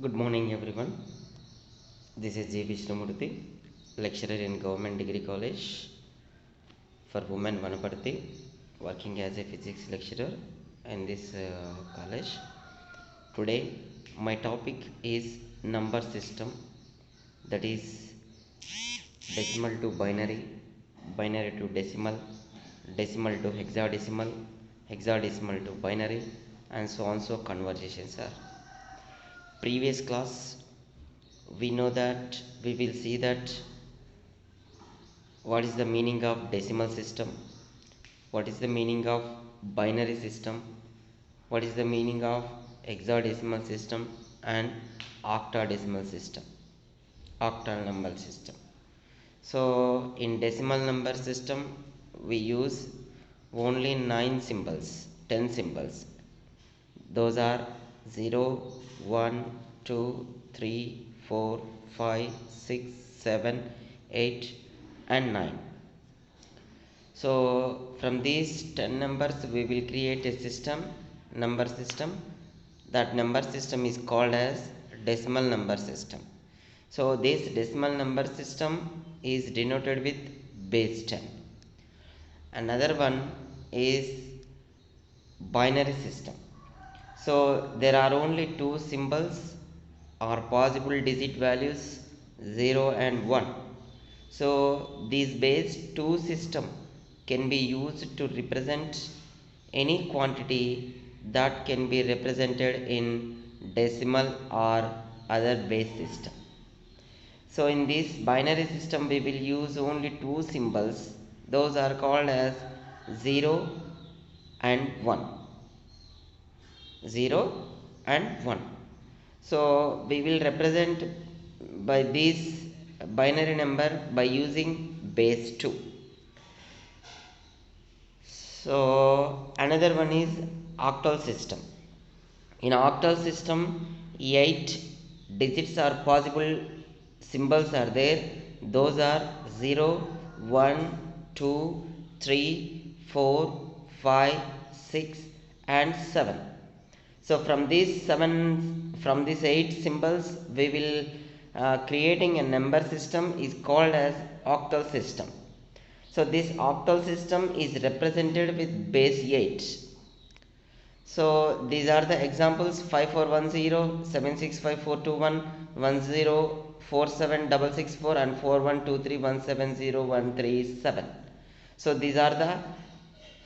Good morning, everyone. This is J. Vishnumurthy, lecturer in Government Degree College for Women Vanaparthi, working as a physics lecturer in this college. Today, my topic is number system, that is decimal to binary, binary to decimal, decimal to hexadecimal, hexadecimal to binary, and so on. So, conversations are. Previous class, we know that we will see that what is the meaning of decimal system, what is the meaning of binary system, what is the meaning of hexadecimal system and octadecimal system, octal number system. So in decimal number system we use only 9 symbols, 10 symbols. Those are 0, 1, 2, 3, 4, 5, 6, 7, 8 and 9. So from these 10 numbers we will create a system, number system. That number system is called as decimal number system. So this decimal number system is denoted with base 10. Another one is binary system. So there are only two symbols or possible digit values 0 and 1. So these base 2 system can be used to represent any quantity that can be represented in decimal or other base system. So in this binary system we will use only two symbols. Those are called as 0 and 1. 0 and 1. So we will represent by this binary number by using base 2. So another one is octal system. In octal system 8 digits are possible, symbols are there. Those are 0, 1, 2, 3, 4, 5, 6 and 7. So from these 8 symbols we will creating a number system is called as octal system. So this octal system is represented with base 8. So these are the examples: 5410, 765421, 10476664 and 4123170137. So these are the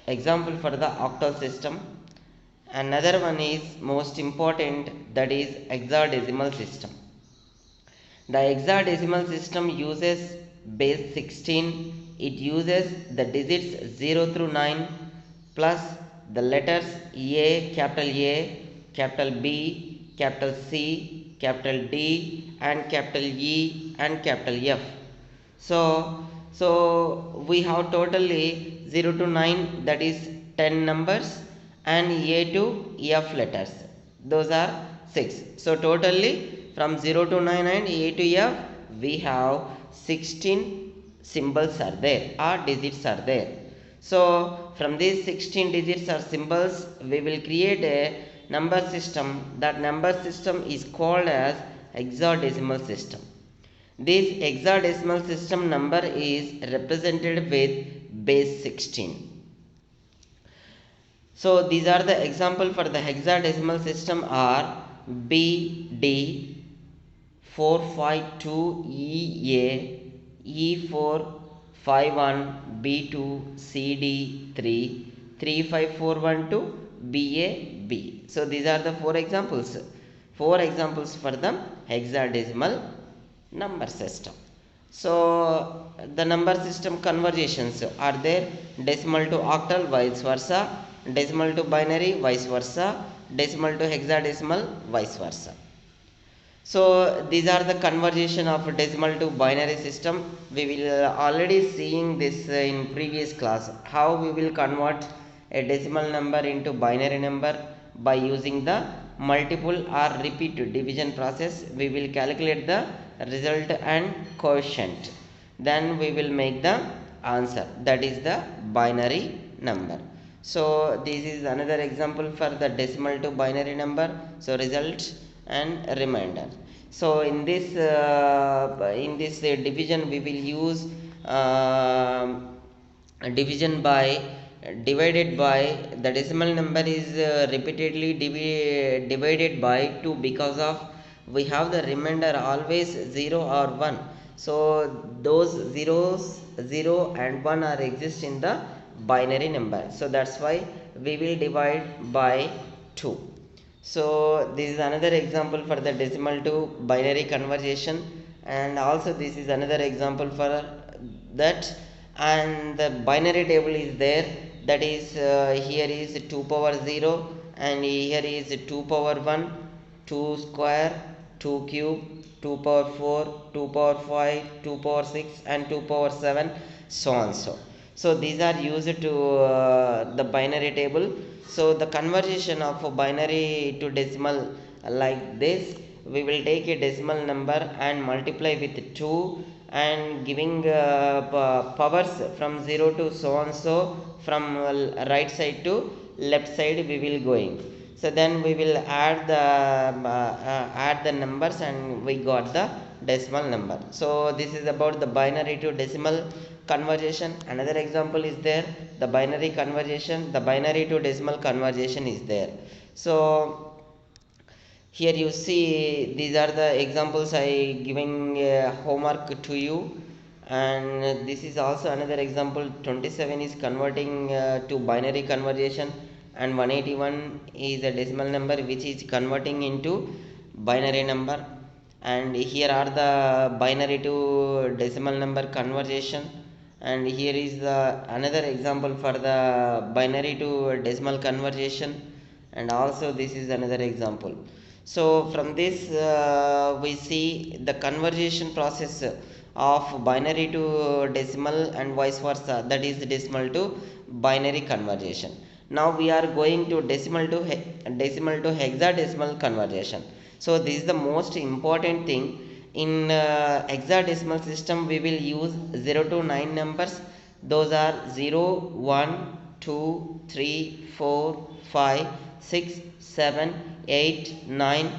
example for the octal system. Another one is most important, that is hexadecimal system. The hexadecimal system uses base 16. It uses the digits 0 through 9 plus the letters A, capital B, capital C, capital D and capital E and capital F. So we have totally 0 to 9, that is 10 numbers, and A to F letters, those are 6. So totally from 0 to 9 and A to F we have 16 symbols are there or digits are there. So from these 16 digits or symbols we will create a number system. That number system is called as hexadecimal system. This hexadecimal system number is represented with base 16. So these are the example for the hexadecimal system are BD 452EA, E451, B2, CD3, 35412, BAB. So these are the four examples. Four examples for the hexadecimal number system. So the number system conversions are there: decimal to octal, vice versa; decimal to binary, vice versa; decimal to hexadecimal, vice versa. So these are the conversion of decimal to binary system. We will already seeing this in previous class, how we will convert a decimal number into binary number by using the multiple or repeat division process. We will calculate the result and quotient, then we will make the answer, that is the binary number. So this is another example for the decimal to binary number. So result and remainder. So in this division we will use division by divided by the decimal number is repeatedly divided by 2, because of we have the remainder always 0 or 1. So those zeros 0 and 1 are exist in the binary number, so that's why we will divide by 2. So this is another example for the decimal to binary conversion, and also this is another example for that. And the binary table is there, that is here is 2 power 0 and here is 2 power 1, 2 square, 2 cube, 2 power 4, 2 power 5, 2 power 6 and 2 power 7, so on. So these are used to the binary table. So the conversion of a binary to decimal like this, we will take a decimal number and multiply with 2 and giving powers from 0 to so on, so from right side to left side we will going. So then we will add the numbers and we got the decimal number. So this is about the binary to decimal conversion. Another example is there, the binary conversion, the binary to decimal conversion is there. So here you see these are the examples I giving homework to you, and this is also another example. 27 is converting to binary conversion, and 181 is a decimal number which is converting into binary number. And here are the binary to decimal number conversion, and here is the another example for the binary to decimal conversion, and also this is another example. So from this we see the conversion process of binary to decimal and vice versa, that is decimal to binary conversion. Now we are going to decimal to hexadecimal conversion. So this is the most important thing. In hexadecimal system we will use 0 to 9 numbers. Those are 0, 1, 2, 3, 4, 5, 6, 7, 8, 9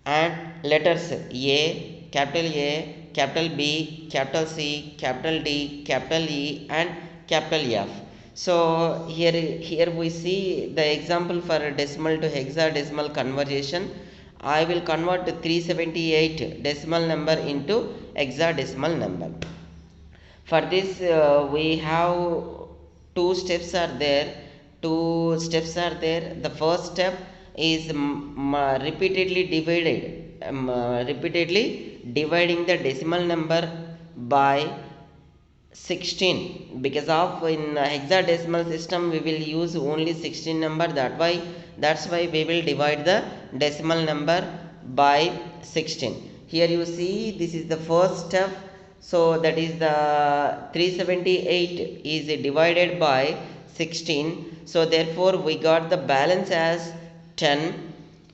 and letters A, capital B, capital C, capital D, capital E and capital F. So here we see the example for a decimal to hexadecimal conversion. I will convert 378 decimal number into hexadecimal number. For this we have two steps are there. The first step is repeatedly dividing the decimal number by 16, because of in hexadecimal system we will use only 16 number, that's why we will divide the decimal number by 16. Here you see this is the first step. So that is the 378 is divided by 16, so therefore we got the balance as 10,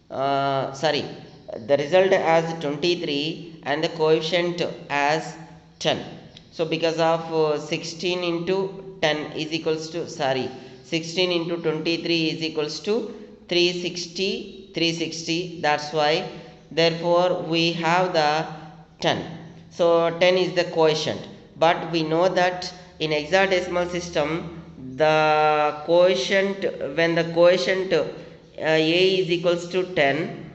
the result as 23 and the coefficient as 10. So because of 16 into 10 is equals to 16 into 23 is equals to 360, that's why therefore we have the 10. So 10 is the quotient, but we know that in hexadecimal system the quotient, when the quotient a is equals to 10,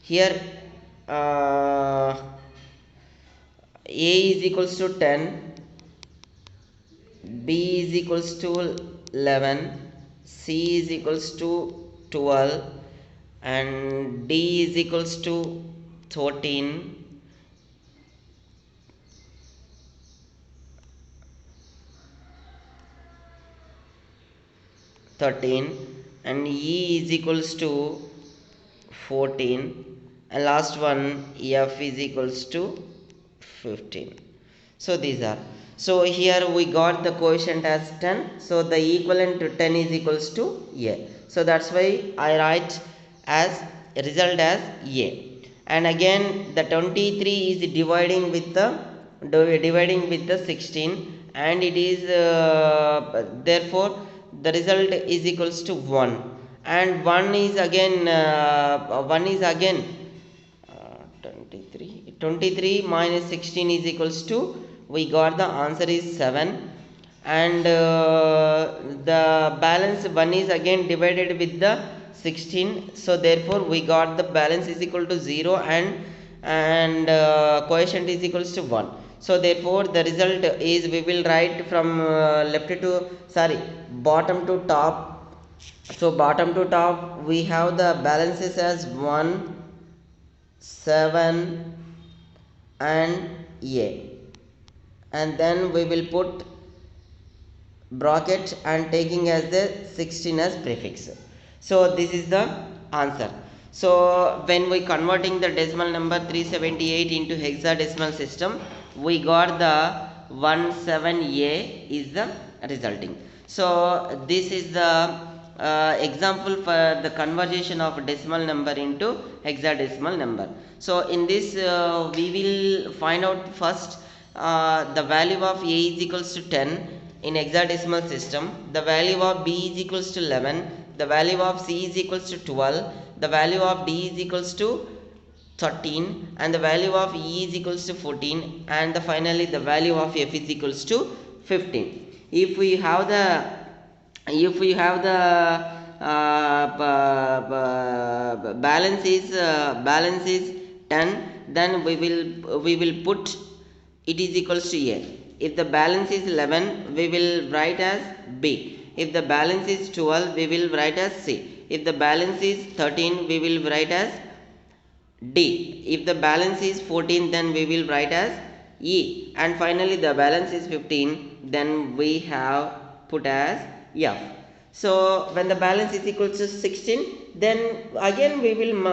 here a is equals to 10, B is equals to 11, C is equals to 12 and D is equals to 13, and E is equals to 14, and last one F is equals to 15. So these are, so here we got the quotient as 10, so the equivalent to 10 is equals to A. So that's why I write as result as A. And again the 23 is dividing with the 16, and it is therefore the result is equals to 1, and 1 is again 23 minus 16 is equals to, we got the answer is 7, and the balance 1 is again divided with the 16, so therefore we got the balance is equal to 0, and quotient is equals to 1. So therefore the result is, we will write from bottom to top. So bottom to top we have the balances as 1, 7 and a, and then we will put bracket and taking as the 16 as prefix. So this is the answer. So when we converting the decimal number 378 into hexadecimal system, we got the 17a is the resulting. So this is the example for the conversion of decimal number into hexadecimal number. So in this we will find out first the value of a is equals to 10 in hexadecimal system, the value of b is equals to 11, the value of c is equals to 12, the value of d is equals to 13, and the value of e is equals to 14, and finally the value of f is equals to 15. If we have the balance is 10, then we will put it is equals to a. If the balance is 11, we will write as b. If the balance is 12, we will write as c. If the balance is 13, we will write as d. If the balance is 14, then we will write as e. And finally the balance is 15, then we have put as f. So when the balance is equal to 16, then again we will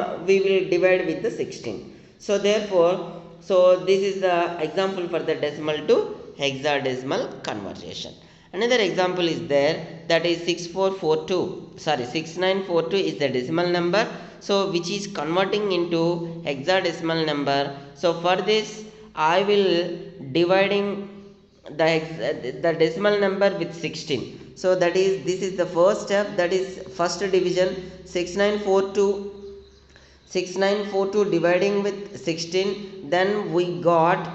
divide with the 16. So therefore, so this is the example for the decimal to hexadecimal conversion. Another example is there, that is 6942 is the decimal number, so which is converting into hexadecimal number. So for this I will dividing the decimal number with 16. So that is, this is the first step, that is first division. 6942 dividing with 16, then we got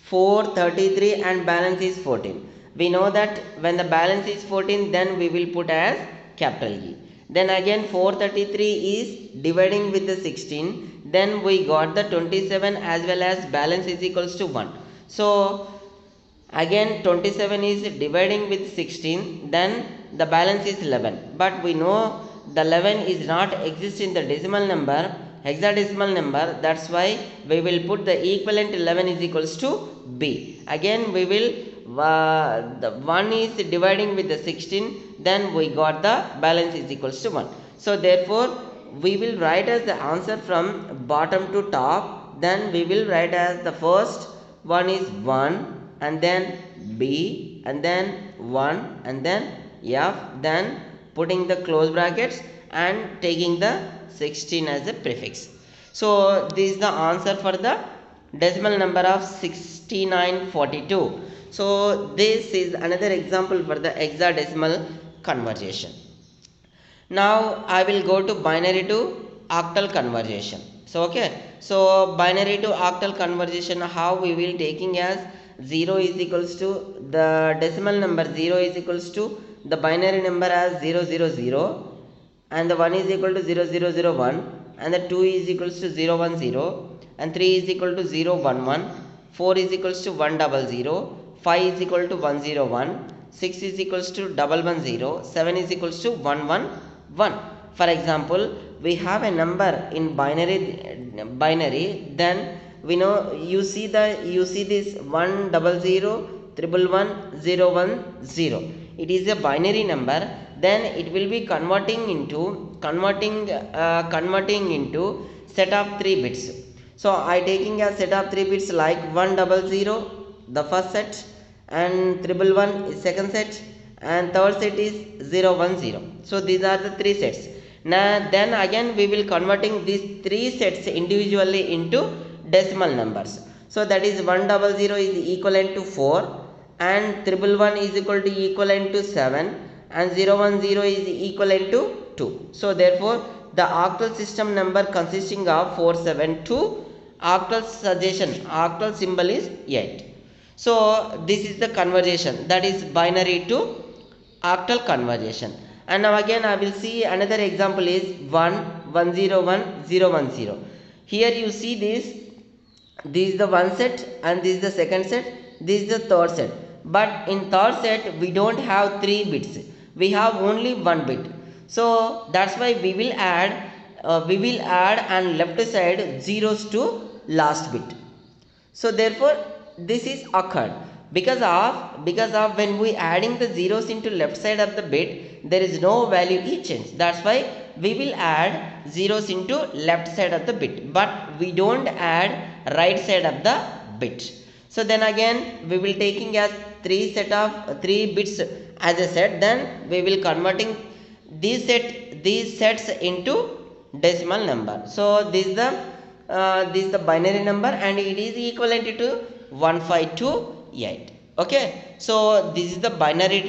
433 and balance is 14. We know that when the balance is 14, then we will put as capital E. Then again 433 is dividing with the 16, then we got the 27 as well as balance is equals to 1. So again 27 is dividing with 16, then the balance is 11, but we know the 11 is not exist in the decimal number, hexadecimal number, that's why we will put the equivalent 11 is equals to b. Again we will the 1 is dividing with the 16, then we got the balance is equals to 1. So therefore we will write as the answer from bottom to top. Then we will write as the first one is 1, and then b, and then 1, and then f, then putting the close brackets and taking the 16 as a prefix. So this is the answer for the decimal number of 6942. So this is another example for the hexadecimal conversion. Now I will go to binary to octal conversion. So okay, so binary to octal conversion, how we will taking as 0 is equals to the decimal number 0 is equals to the binary number as 000, and the 1 is equal to 0001, and the 2 is equals to 010, and 3 is equal to 011, 4 is equals to 100, 5 is equal to 101, 6 is equals to 110, 7 is equals to 111. For example, we have a number in binary, then we know you see this 100 111 010. It is a binary number. Then it will be converting into set of 3 bits. So I taking a set of 3 bits like 100 the first set, and 111 is second set, and third set is 010. So these are the 3 sets. Now then again we will converting these 3 sets individually into decimal numbers. So that is 100 is equivalent to 4, and 111 is equivalent to 7, and 010 is equivalent to 2. So therefore the octal system number consisting of 472, octal suggestion, octal symbol is 8. So this is the conversion, that is binary to octal conversion. And now again I will see another example is 1 101 010. Here you see this is the one set and this is the second set, this is the third set. But in third set we don't have 3 bits, we have only 1 bit. So that's why we will add and left side zeros to last bit. So therefore this is occurred because of when we adding the zeros into left side of the bit, there is no value is changed. That's why we will add zeros into left side of the bit, but we don't add right side of the bit. So then again we will taking as 3 bits as a set, then we will converting these sets into decimal number. So this is the binary number and it is equivalent to 1528. Okay, so this is the binary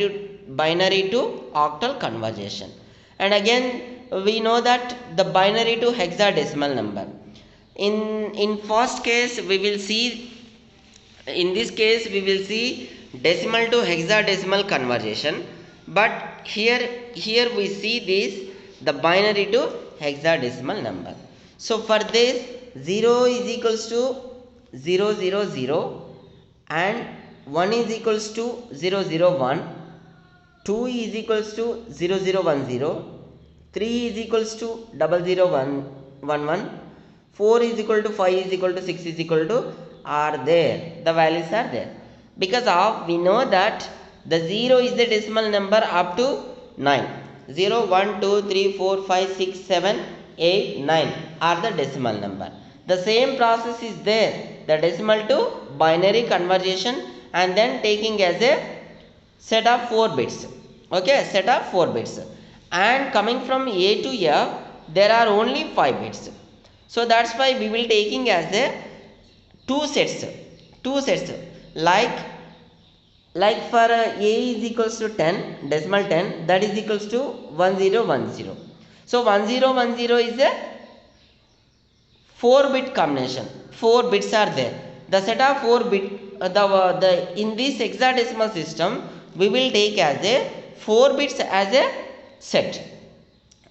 to octal conversion. And again we know that the binary to hexadecimal number. In first case we will see, in this case we will see decimal to hexadecimal conversion, but here we see this the binary to hexadecimal number. So for this 0 is equals to 000 and 1 is equals to 001, 2 is equals to 0010, 3 is equals to 00111, 4 is equal to 5 is equal to 6 is equal to are there, the values are there. Because of we know that the 0 is the decimal number up to 9. 0, 1, 2, 3, 4, 5, 6, 7, 8, 9 are the decimal number. The same process is there, the decimal to binary conversion, and then taking as a set of 4 bits. Okay, set of 4 bits. And coming from A to F, there are only 5 bits. So that's why we will taking as a two sets like for A is equals to 10, decimal 10, that is equals to 1010. So 1010 is a 4 bit combination, 4 bits are there. The set of 4 bit in this hexadecimal system we will take as a 4 bits as a set.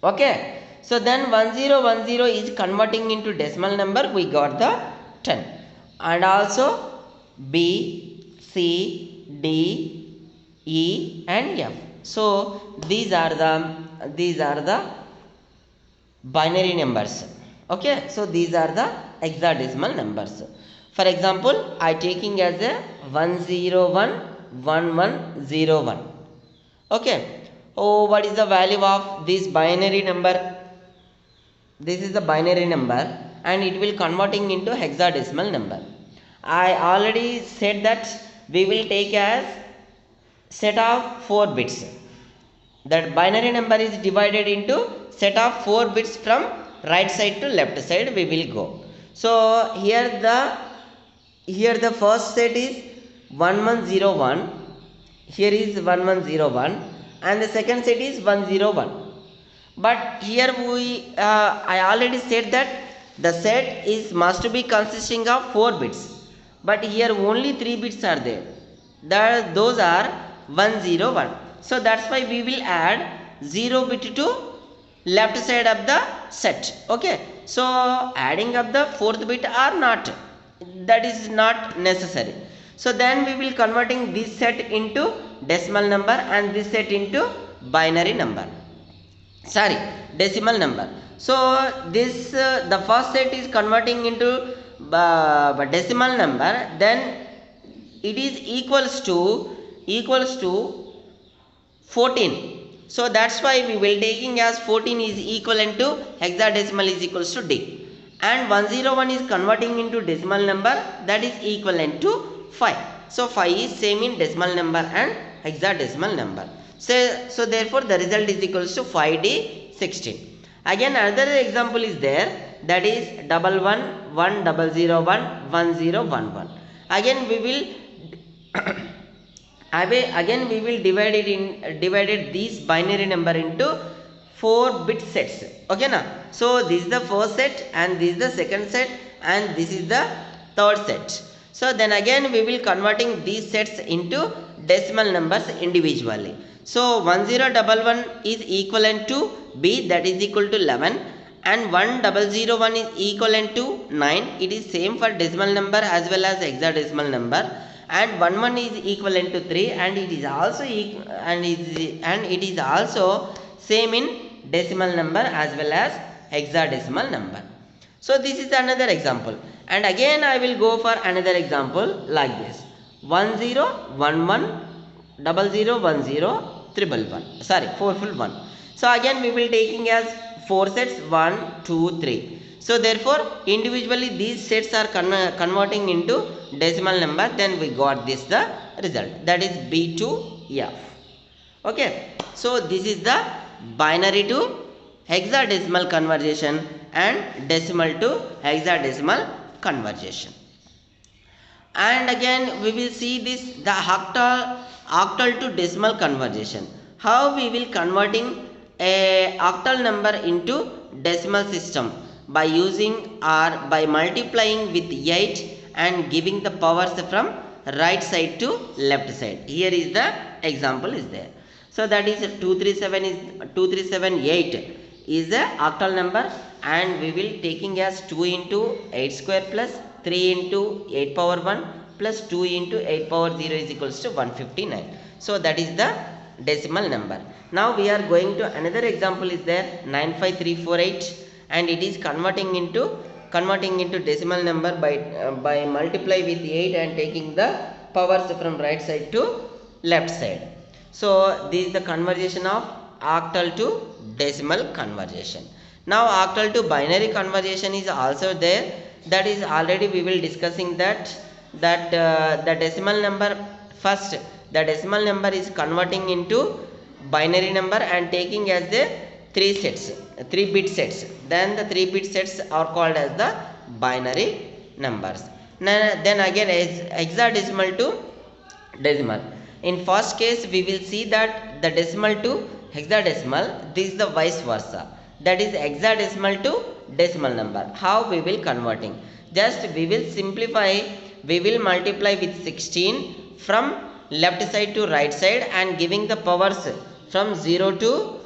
Okay, so then 1010 is converting into decimal number, we got the 10. And also B, C, D, E and F. So these are the binary numbers. Okay, so these are the hexadecimal numbers. For example, I taking as a 1011101. Okay, oh, what is the value of this binary number? This is the binary number and it will converting into hexadecimal number. I already said that we will take as set of 4 bits. That binary number is divided into set of 4 bits from right side to left side we will go. So here the first set is 1101, here is 1101 and the second set is 101. But here I already said that the set is must be consisting of 4 bits. But here only 3 bits are there. Those are 101. So that's why we will add 0 bit to left side of the set. Okay. So adding up the 4th bit or not, that is not necessary. So then we will converting this set into decimal number and this set into binary number. Sorry, decimal number. So this the first set is converting into decimal number, then it is equals to 14. So that's why we will taking as 14 is equivalent to hexadecimal is equals to D, and 101 is converting into decimal number, that is equivalent to 5. So 5 is same in decimal number and hexadecimal number. So therefore the result is equals to 5D16. Again another example is there, that is 1110011011. Again we will Again we will divided these binary number into 4 bit sets. Okay na? So this is the first set, and this is the second set, and this is the third set. So then again we will converting these sets into decimal numbers individually. So 1011 is equivalent to b, that is equal to 11, and 1001 is equivalent to 9. It is same for decimal number as well as hexadecimal number. And 11 is equivalent to 3, and it is also and it is also same in decimal number as well as hexadecimal number. So this is another example, and again I will go for another example like this: 1011 0010 111. Sorry, 4 full 1. So again we will taking as 4 sets: 1 2 3. So therefore individually these sets are converting into decimal number. Then we got this the result, that is b to f. Okay, so this is the binary to hexadecimal conversion and decimal to hexadecimal conversion. And again we will see this the octal to decimal conversion. How we will converting a octal number into decimal system? By using or by multiplying with 8 and giving the powers from right side to left side. Here is the example is there. So that is 2378 is the octal number, and we will taking as 2 into 8 square plus 3 into 8 power 1 plus 2 into 8 power 0 is equals to 159. So that is the decimal number. Now we are going to another example is there, 95348, and it is converting into decimal number by multiply with 8 and taking the powers from right side to left side. So this is the conversion of octal to decimal conversion. Now octal to binary conversion is also there. That is already we will discussing that the decimal number, first the decimal number is converting into binary number and taking as the 3 bit sets. Then the 3 bit sets are called as the binary numbers. Then again is hexadecimal to decimal. In first case we will see that the decimal to hexadecimal, this is the vice versa, that is hexadecimal to decimal number. How we will converting? Just we will simplify, we will multiply with 16 from left side to right side and giving the powers from 0 to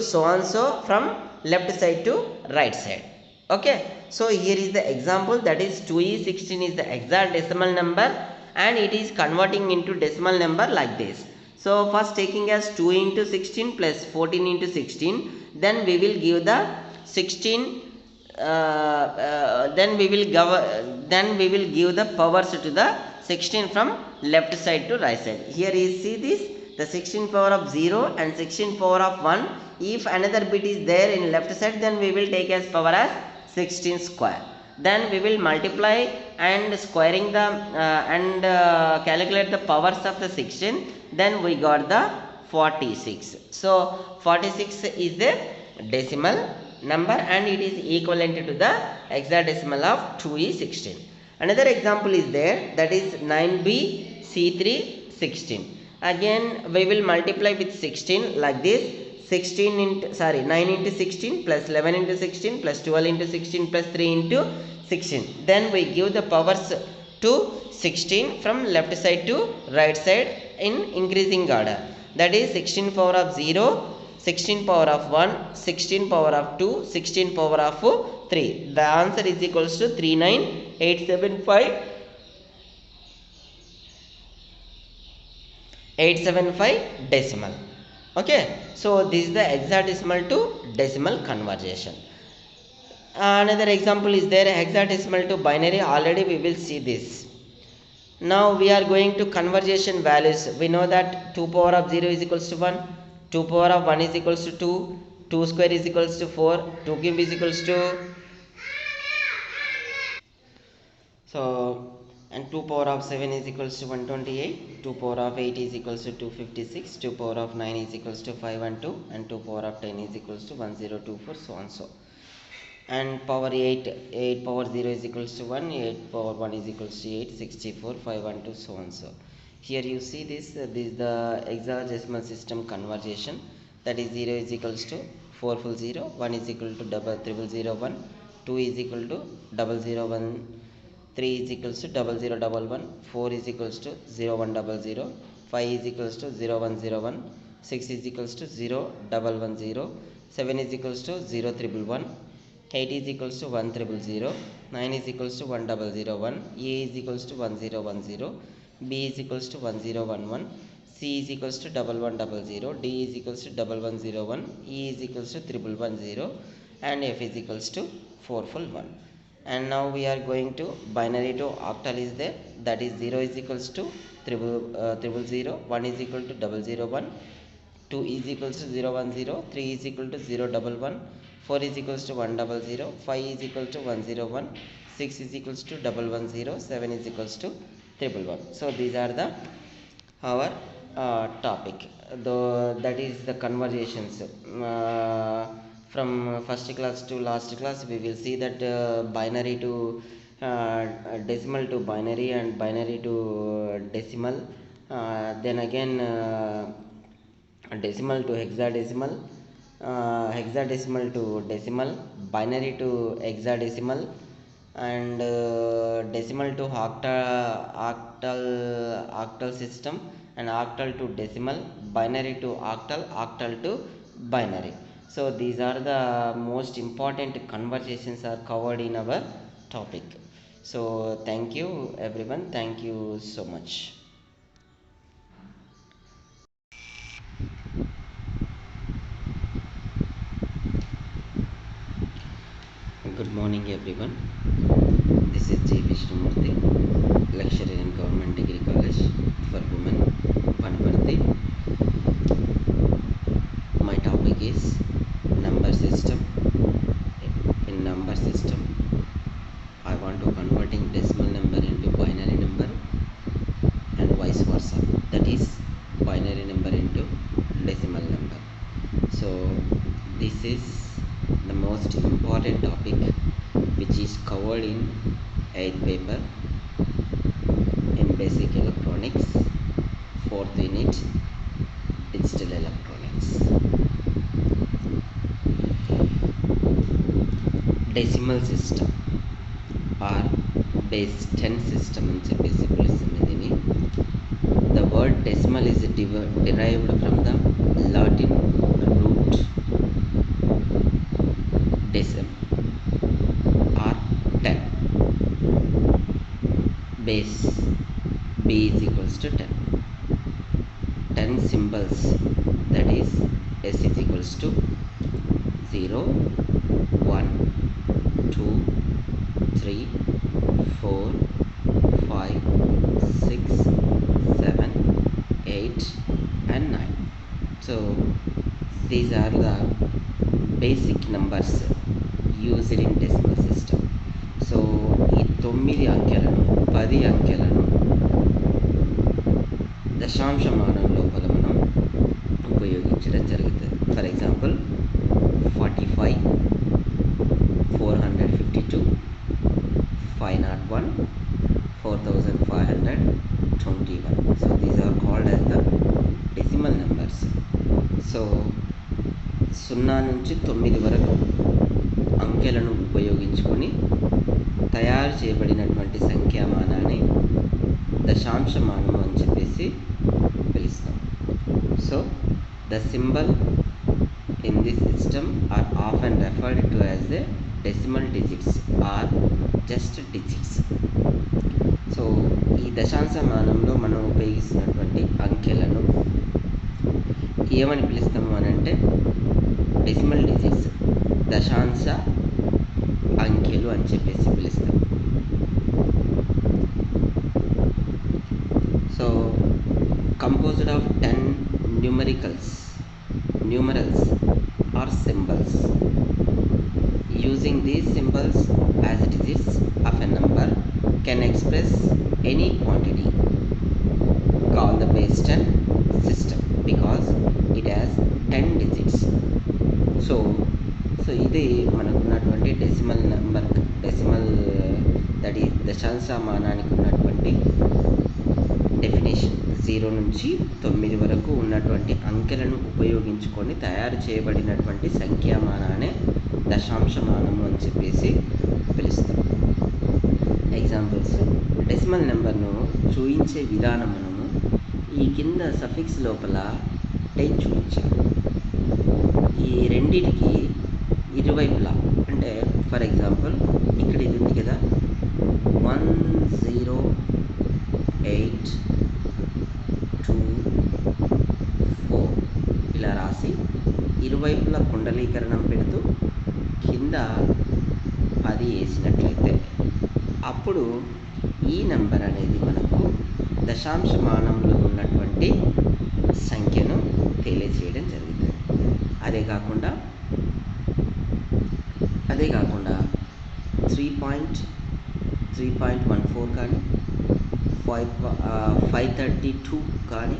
so and so from left side to right side. Okay, so here is the example, that is 2e16 is the hexadecimal number and it is converting into decimal number like this. So first taking as 2 into 16 plus 14 into 16, then we will give the 16 then we will give the powers to the 16 from left side to right side. Here you see this, the 16 power of 0 and 16 power of 1. If another bit is there in left side, then we will take as power as 16 square. Then we will multiply and squaring the calculate the powers of the 16. Then we got the 46. So 46 is the decimal number and it is equivalent to the hexadecimal of 2e16. Another example is there, that is 9bc316. Again we will multiply with 16 like this, 9 into 16 plus 11 into 16 plus 12 into 16 plus 3 into 16. Then we give the powers to 16 from left side to right side in increasing order. That is 16 power of 0, 16 power of 1, 16 power of 2, 16 power of 3. The answer is equals to 39875 decimal. Okay, so this is the hexadecimal to decimal conversion. Another example is there, hexadecimal to binary. Already we will see this. Now we are going to conversion values. We know that 2 power of 0 is equals to 1, 2 power of 1 is equals to 2, 2 square is equals to 4, 2 cube is equals to and 2 power of 7 is equals to 128, 2 power of 8 is equals to 256, 2 power of 9 is equals to 512, and 2 power of 10 is equals to 1024, so and so. And power 8 power 0 is equals to 1, 8 power 1 is equals to 8, 64, 512, so and so. Here you see this is the hexadecimal system conversion, that is 0 is equals to 4 full 0, 1 is equal to double triple 0 1, 2 is equal to double 0 1, 3 is equals to double 0 double 1, 4 is equals to 0 1 double 0, 5 is equals to 0 1 0 1, 6 is equals to 0 double 1 0, 7 is equals to 0 triple 1, 8 is equals to 1 triple 0, 9 is equals to 1 double 0 1, A is equals to 1 0 1 0, B is equals to 1 0 1 1, C is equals to double 1 double 0, D is equals to double 1 0 1, E is equals to triple 1 0, and F is equals to 4 full 1. And now we are going to binary to octal is there, that is 0 is equals to triple 0, 1 is equal to double 0 1, 2 is equals to 0 1 0, 3 is equal to 0 double 1, 4 is equals to 1 double 0, 5 is equal to 1 0 1, 6 is equals to double 1 0, 7 is equals to triple 1. So these are the our topic. That is the conversations. From first class to last class, we will see that binary to decimal to binary and binary to decimal. Then again. Decimal to hexadecimal, hexadecimal to decimal, binary to hexadecimal, and decimal to octal system, and octal to decimal, binary to octal, octal to binary. So these are the most important conversations are covered in our topic. So thank you everyone, thank you so much. Good morning everyone. This is J. Vishnumurthy, lecturer in Government Degree College for Women, Vanaparthi. My topic is number system. In number system, I want to converting decimal number into binary number and vice versa. That is binary number into decimal number. So this is the most important topic which is covered in 8th paper in basic electronics, 4th unit digital electronics. Decimal system or base 10 system అని చెప్పేసి పిలుస్తుంది దీన్ని. The word decimal is derived from the Latin root decim or 10. Base B is equals to 10. 10 symbols, that is S is equals to 0, 1, 2, 3, 4, 5, 6, 7, 8 and 9. So these are the basic numbers used in decimal system. So ఈ 9 అంకెలను 10 అంకెలను దశాంశమానం లోపల మనం ఉపయోగించడం జరుగుతుంది. For example 45, 452, 501, 4521. So these are called as the decimal numbers. So 0 నుంచి 9 వరకు అంకెలను ఉపయోగించుకొని తయారు చేయబడినటువంటి సంఖ్యామానాన్ని దశాంశమానం అని చెప్పేసి పిలుస్తాం. So the symbol in this system are often referred to as the decimal digits or just digits. So ఈ దశాంశమానంలో మనం ఉపయోగిస్తున్నటువంటి అంకెలను ఏమని పిలుస్తాము అని అంటే డెసిమల్ డిజిట్స్, దశాంశ అంకెలు అని చెప్పేసి పిలుస్తాం. So composed of 10 numerals or symbols. Using these symbols as digits of a number can express any quantity called the base 10 system because it has 10 digits. So ఇది మనకున్నటువంటి డెసిమల్ నెంబర్, దట్ ఈస్ దశాంశమానానికి ఉన్నటువంటి definition. 0 నుంచి 9 వరకు ఉన్నటువంటి అంకెలను ఉపయోగించుకొని తయారు చేయబడినటువంటి సంఖ్యామానాన్ని దశాంశమానము అని చెప్పేసి పిలుస్తాం. ఎగ్జాంపుల్స్: డెసిమల్ నెంబర్ను చూయించే విధానమును ఈ కింద సఫిక్స్ లోపల 10 చూపించారు. ఈ రెండిటికి ఇరువైపులా, అంటే ఫర్ ఎగ్జాంపుల్ ఇక్కడ ఇది ఉంది కదా, 10824 ఇలా రాసి ఇరువైపులా కుండలీకరణం పెడుతూ కింద 10 వేసినట్లయితే అప్పుడు ఈ నెంబర్ అనేది మనకు దశాంశమానంలో ఉన్నటువంటి సంఖ్యను తెలియజేయడం జరుగుతుంది. అదే కాకుండా 3.14 కానీ 532 కానీ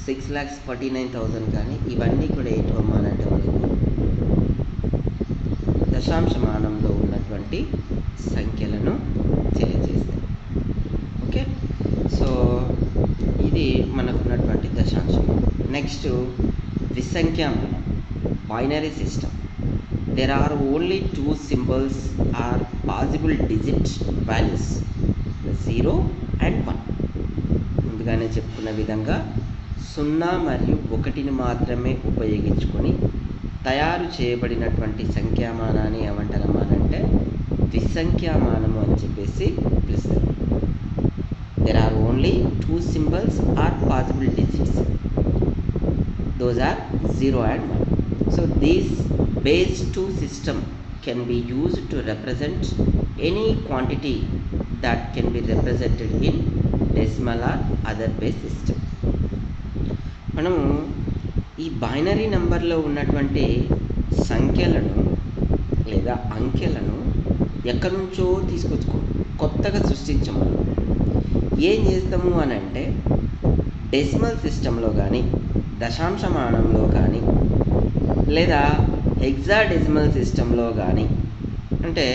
6,49,000 కానీ ఇవన్నీ కూడా ఏంటి అమ్మాలంటే మనకు దశాంశమానంలో ఉన్నటువంటి సంఖ్యలను తెలియజేస్తాయి. ఓకే, సో ఇది మనకున్నటువంటి దశాంశం. నెక్స్ట్ ద్విసంఖ్యామానం, binary system. There are only 2 symbols or possible digit values, 0 and 1. ముందుగానే చెప్పుకున్న విధంగా 0 మరియు 1ని మాత్రమే ఉపయోగించుకొని తయారు చేయబడినటువంటి సంఖ్యామానాన్ని ఏమంటారమ్మానంటే ద్విసంఖ్యామానము అని చెప్పేసి పిలుస్తారు. There are only 2 symbols or possible digits. Those are 0 and 1. So this base 2 system can be used to represent any quantity that can be represented in decimal or other base system. మనము ఈ binary నెంబర్లో ఉన్నటువంటి సంఖ్యలను లేదా అంకెలను ఎక్కడి నుంచో కొత్తగా సృష్టించము. ఏం చేస్తాము అని అంటే డెసిమల్ సిస్టంలో కానీ దశాంశమానంలో కానీ లేదా హెక్సాడెసిమల్ సిస్టంలో కానీ, అంటే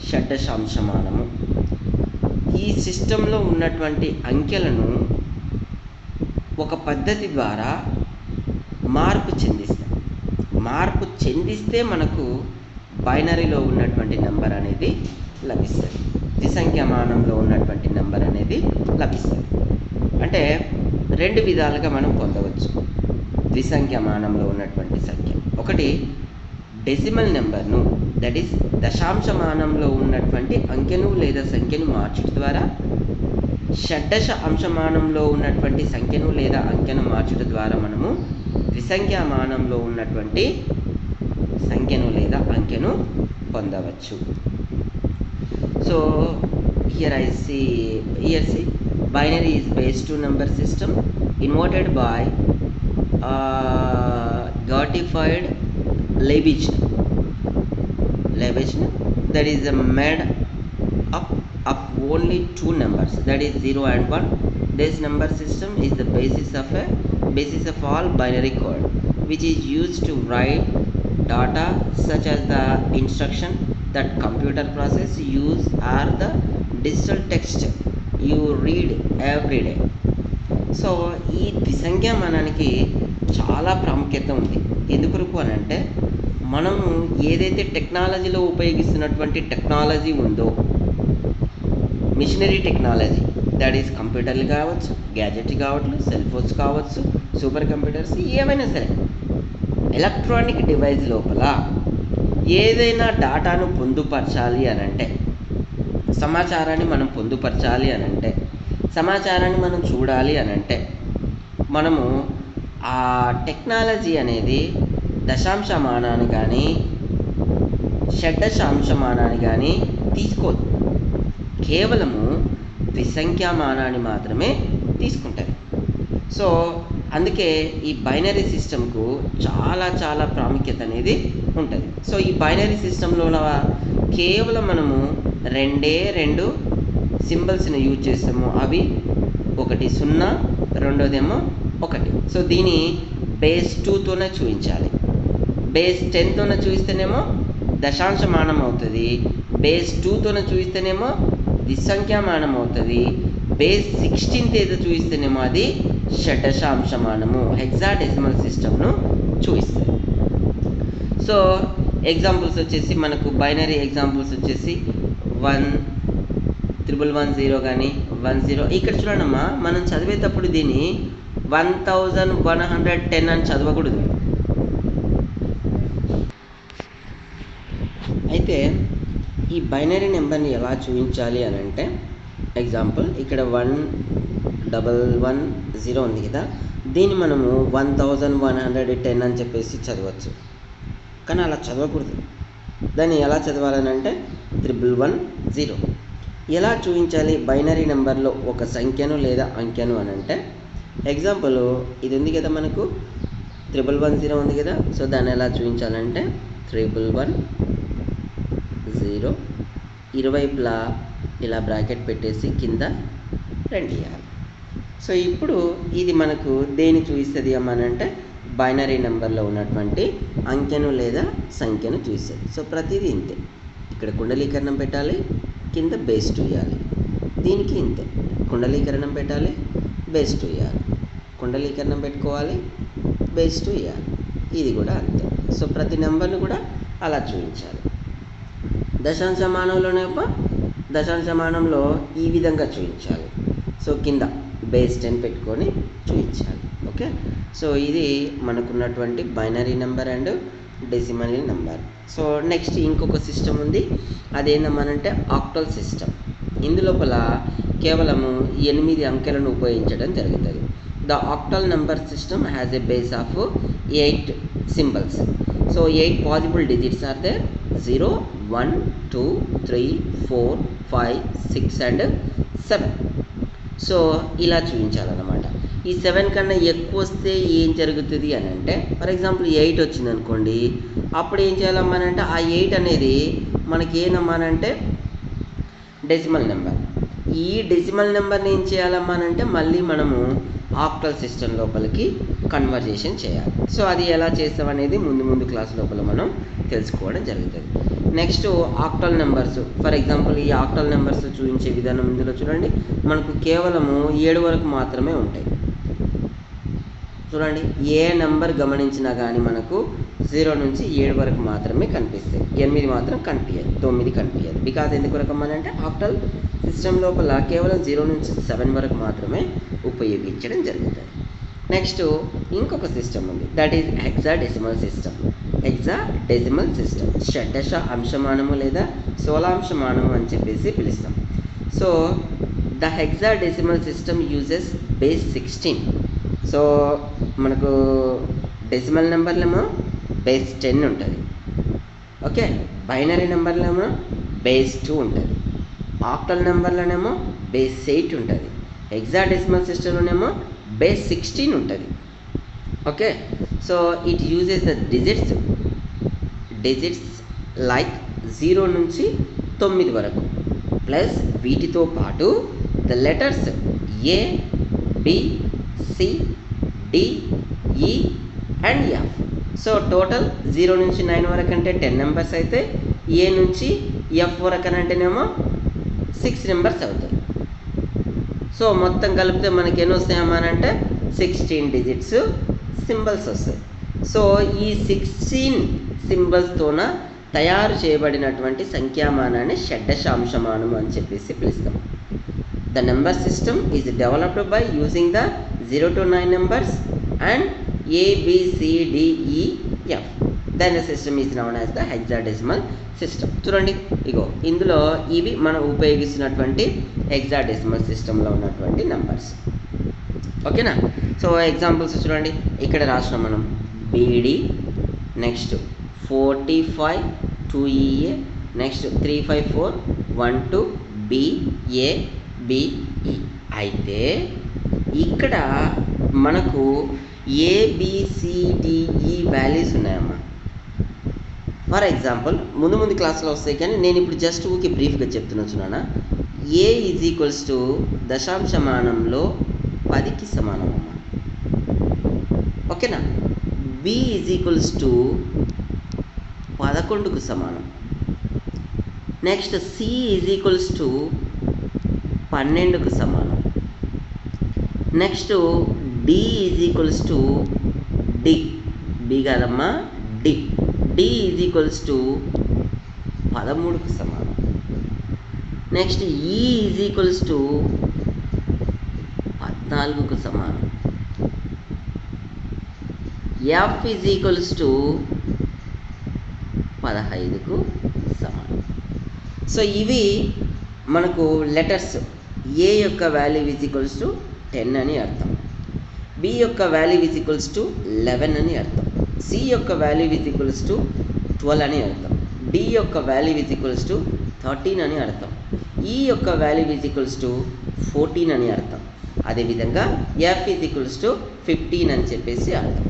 షడ్దశాంశమానము, ఈ సిస్టంలో ఉన్నటువంటి అంకెలను ఒక పద్ధతి ద్వారా మార్పు చెందిస్తే మనకు బైనరీలో ఉన్నటువంటి నెంబర్ అనేది లభిస్తుంది, ద్విసంఖ్యామానంలో ఉన్నటువంటి నెంబర్ అనేది లభిస్తుంది. అంటే 2 విధాలుగా మనం పొందవచ్చు ద్విసంఖ్యామానంలో ఉన్నటువంటి సంఖ్య. ఒకటి, డెసిమల్ నెంబర్ను, దట్ ఈస్ దశాంశమానంలో ఉన్నటువంటి అంకెను లేదా సంఖ్యను మార్చడం ద్వారా, షడ్దశ అంశమానంలో ఉన్నటువంటి సంఖ్యను లేదా అంకెను మార్చడం ద్వారా మనము ద్విసంఖ్యామానంలో ఉన్నటువంటి సంఖ్యను లేదా అంకెను పొందవచ్చు. So here see binary is base 2 number system invented by Gottfried Leibniz, that is made up of only 2 numbers, that is 0 and 1. This number system is the basis of all binary code, which is used to write data such as the instruction that computer process use or the digital text you read every day. So ఈ ద్విసంఖ్యామానానికి చాలా ప్రాముఖ్యత ఉంది. ఎందుకొరకు అని అంటే మనము ఏదైతే టెక్నాలజీలో ఉపయోగిస్తున్నటువంటి టెక్నాలజీ ఉందో, మిషనరీ టెక్నాలజీ, దట్ ఈస్ కంప్యూటర్లు కావచ్చు, గ్యాజెట్ కావచ్చు, సెల్ ఫోన్స్ కావచ్చు, సూపర్ కంప్యూటర్స్, ఏమైనా సరే ఎలక్ట్రానిక్ డివైస్ లోపల ఏదైనా డాటాను పొందుపరచాలి అని అంటే, సమాచారాన్ని మనం పొందుపరచాలి అని అంటే, సమాచారాన్ని మనం చూడాలి అని అంటే మనము ఆ టెక్నాలజీ అనేది దశాంశమానాన్ని కానీ షడ్దశాంశమానాన్ని కానీ తీసుకోదు, కేవలము ద్విసంఖ్యామానాన్ని మాత్రమే తీసుకుంటుంది. సో అందుకే ఈ బైనరీ సిస్టమ్కు చాలా ప్రాముఖ్యత అనేది ఉంటుంది. సో ఈ బైనరీ సిస్టంలో కేవలం మనము 2 సింబల్స్ని యూజ్ చేస్తాము. అవి ఒకటి 0, రెండోదేమో 1. సో దీని బేస్ 2తోనే చూపించాలి. బేస్ 10తోనే చూపిస్తేనేమో దశాంశమానం అవుతుంది, బేస్ 2తోనే చూపిస్తేనేమో ద్విసంఖ్యామానం అవుతుంది, బేస్ 16th ఏదో చూపిస్తేనేమో అది షడ్దశాంశమానము హెక్సాడెసిమల్ సిస్టమ్ను చూపిస్తుంది. సో ఎగ్జాంపుల్స్ వచ్చేసి మనకు బైనరీ ఎగ్జాంపుల్స్ వచ్చేసి 11110 కానీ 10. ఇక్కడ చూడండమ్మా, మనం చదివేటప్పుడు దీన్ని 1110 అని చదవకూడదు. అయితే ఈ బైనరీ నెంబర్ని ఎలా చూపించాలి అని అంటే, ఎగ్జాంపుల్ ఇక్కడ 1110 ఉంది కదా, దీన్ని మనము 1110 అని చెప్పేసి చదవచ్చు. కానీ అలా చదవకూడదు. దాన్ని ఎలా చదవాలని అంటే 1110. ఎలా చూపించాలి బైనరీ నెంబర్లో ఒక సంఖ్యను లేదా అంకెను అని అంటే, ఎగ్జాంపుల్ ఇది ఉంది కదా, మనకు 1110 ఉంది కదా. సో దాన్ని ఎలా చూపించాలంటే 1110 ఇరువైపులా ఇలా బ్రాకెట్ పెట్టేసి కింద 2 ఇవ్వాలి. సో ఇప్పుడు ఇది మనకు దేని చూపిస్తుంది అమ్మానంటే బైనరీ నెంబర్లో ఉన్నటువంటి అంకెను లేదా సంఖ్యను చూపిస్తుంది. సో ప్రతిదీ ఇంతే. ఇక్కడ కుండలీకరణం పెట్టాలి, కింద బేస్ 2 ఇవ్వాలి. దీనికి ఇంతే, కుండలీకరణం పెట్టాలి, బేస్ 2 ఇవ్వాలి, కుండలీకరణం పెట్టుకోవాలి, బేస్ 2 ఇవ్వాలి. ఇది కూడా అంతే. సో ప్రతి నెంబర్ను కూడా అలా చూపించాలి. దశాంశమానంలో ఈ విధంగా చూపించాలి. సో కింద బేస్ 10 పెట్టుకొని చూపించాలి. ఓకే. సో ఇది మనకున్నటువంటి binary number and decimal number. So next ఇంకొక సిస్టమ్ ఉంది, అదేందమ్మానంటే ఆక్టల్ సిస్టమ్. ఇందులోపల కేవలము 8 అంకెలను ఉపయోగించడం జరుగుతుంది. The octal number system has a base of 8 symbols. So 8 possible digits are there. 0, 1, 2, 3, 4, 5, 6 and 7. So ఇలా చూపించాలన్నమాట. ఈ 7 కన్నా ఎక్కువ వస్తే ఏం జరుగుతుంది అని అంటే, ఫర్ ఎగ్జాంపుల్ 8 వచ్చింది అనుకోండి, అప్పుడు ఏం చేయాలమ్మానంటే ఆ 8 అనేది మనకి ఏనమ్మానంటే డెసిమల్ నెంబర్. ఈ డెసిమల్ నెంబర్ని ఏం చేయాలమ్మానంటే మళ్ళీ మనము ఆక్టల్ సిస్టమ్ లోపలికి కన్వర్జేషన్ చేయాలి. సో అది ఎలా చేస్తామనేది ముందు క్లాస్ లోపల మనం తెలుసుకోవడం జరుగుతుంది. Next octal numbers. For example ఈ ఆక్టల్ నెంబర్స్ చూపించే విధానం ఇందులో చూడండి, మనకు కేవలము 7 వరకు మాత్రమే ఉంటాయి. చూడండి, ఏ నెంబర్ గమనించినా కానీ మనకు 0 నుంచి 7 వరకు మాత్రమే కనిపిస్తాయి. 8 మాత్రం కనిపించదు, 9 కనిపించదు. బికాజ్ ఎందుకు రకమనంటే ఆక్టల్ సిస్టమ్ లోపల కేవలం 0 నుంచి 7 వరకు మాత్రమే ఉపయోగించడం జరుగుతుంది. నెక్స్ట్ ఇంకొక సిస్టమ్ ఉంది, that is hexadecimal system. Hexadecimal system షడ్దశ అంశమానము లేదా 16అంశమానము అని చెప్పేసి పిలుస్తాం. So the hexadecimal system uses base 16. So మనకు డెసిమల్ నెంబర్లేమో బేస్ 10 ఉంటుంది. ఓకే. బైనరీ నెంబర్లేమో బేస్ 2 ఉంటుంది. ఆక్టల్ నెంబర్లోనేమో బేస్ 8 ఉంటుంది. హెక్సాడెసిమల్ సిస్టంలోనేమో బేస్ 16 ఉంటుంది. Okay. So it uses the digits like 0 నుంచి 9 వరకు ప్లస్ వీటితో పాటు the letters A, B, C, D, E and F. So total 0 నుంచి 9 వరకు అంటే 10 నెంబర్స్ అయితే, ఏ నుంచి ఎఫ్ వరకు అని అంటేనేమో 6 నెంబర్స్ అవుతాయి. సో మొత్తం కలిపితే మనకి ఎన్ని వస్తాయమ్మా అంటే 16 డిజిట్స్ సింబల్స్ వస్తాయి. సో ఈ 16 సింబల్స్తోన తయారు చేయబడినటువంటి సంఖ్యామానాన్ని షడ్దశాంశమానము అని చెప్పేసి పిలుస్తాం. The number system is developed by using the 0 to 9 numbers and ABCDEF. Then the system is known as the hexadecimal system. చూడండి, ఇగో ఇందులో ఇవి మనం ఉపయోగిస్తున్నటువంటి హెక్సాడెసిమల్ సిస్టంలో ఉన్నటువంటి నెంబర్స్. ఓకేనా. సో ఎగ్జాంపుల్స్ చూడండి, ఇక్కడ రాసినాం మనం BD, next 45 2EA, next 354 12 BABE. అయితే ఇక్కడ మనకు ABCDE వాల్యూస్ ఉన్నాయమ్మా. ఫర్ ఎగ్జాంపుల్ ముందు క్లాస్లో వస్తాయి, కానీ నేను ఇప్పుడు జస్ట్ ఊకి బ్రీఫ్గా చెప్తున్నా. A ఈజ్ ఈక్వల్స్ టు దశాంశమానంలో 10కి సమానం అమ్మా. ఓకేనా. B ఈజ్ ఈక్వల్స్ టు 11కు సమానం. Next C is equals to 12కు సమానం. Next D is equals to D, B కాదమ్మా D, D is equals to 13కు సమానం. Next E is equals to 14కు సమానం. ఎఫ్ ఈజ్ ఈక్వల్స్ టు 15కు సమానం. సో ఇవి మనకు లెటర్స్. ఏ యొక్క వాల్యూ ఈజ్ ఈక్వల్స్ టు 10 అని అర్థం, బి యొక్క వాల్యూ ఈజ్ ఈక్వల్స్ టు 11 అని అర్థం, సి యొక్క వాల్యూ ఈజ్ ఈక్వల్స్ టు 12 అని అర్థం, డి యొక్క వాల్యూ ఈజ్ ఈక్వల్స్ టు 13 అని అర్థం, ఈ యొక్క వాల్యూ ఈజ్ ఈక్వల్స్ టు 14 అని అర్థం. అదేవిధంగా ఎఫ్ ఈజ్ ఈక్వల్స్ టు 15 అని చెప్పేసి అర్థం.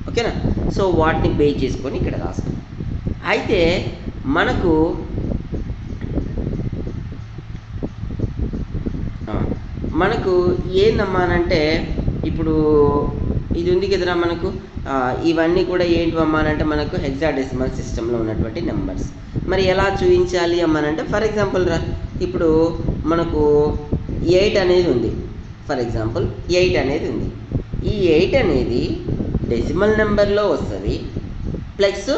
ఓకేనా? సో వాటిని బేస్ చేసుకొని ఇక్కడ రాస్తాం. అయితే మనకు ఏందమ్మానంటే ఇప్పుడు ఇది ఉంది కదరా మనకు, ఇవన్నీ కూడా ఏంటి అమ్మానంటే మనకు హెక్సాడెసిమల్ సిస్టంలో ఉన్నటువంటి నెంబర్స్. మరి ఎలా చూపించాలి అమ్మానంటే ఫర్ ఎగ్జాంపుల్ ఇప్పుడు మనకు 8 అనేది ఉంది. ఫర్ ఎగ్జాంపుల్ 8 అనేది ఉంది. ఈ 8 అనేది డెసిమల్ నెంబర్లో వస్తుంది ప్లస్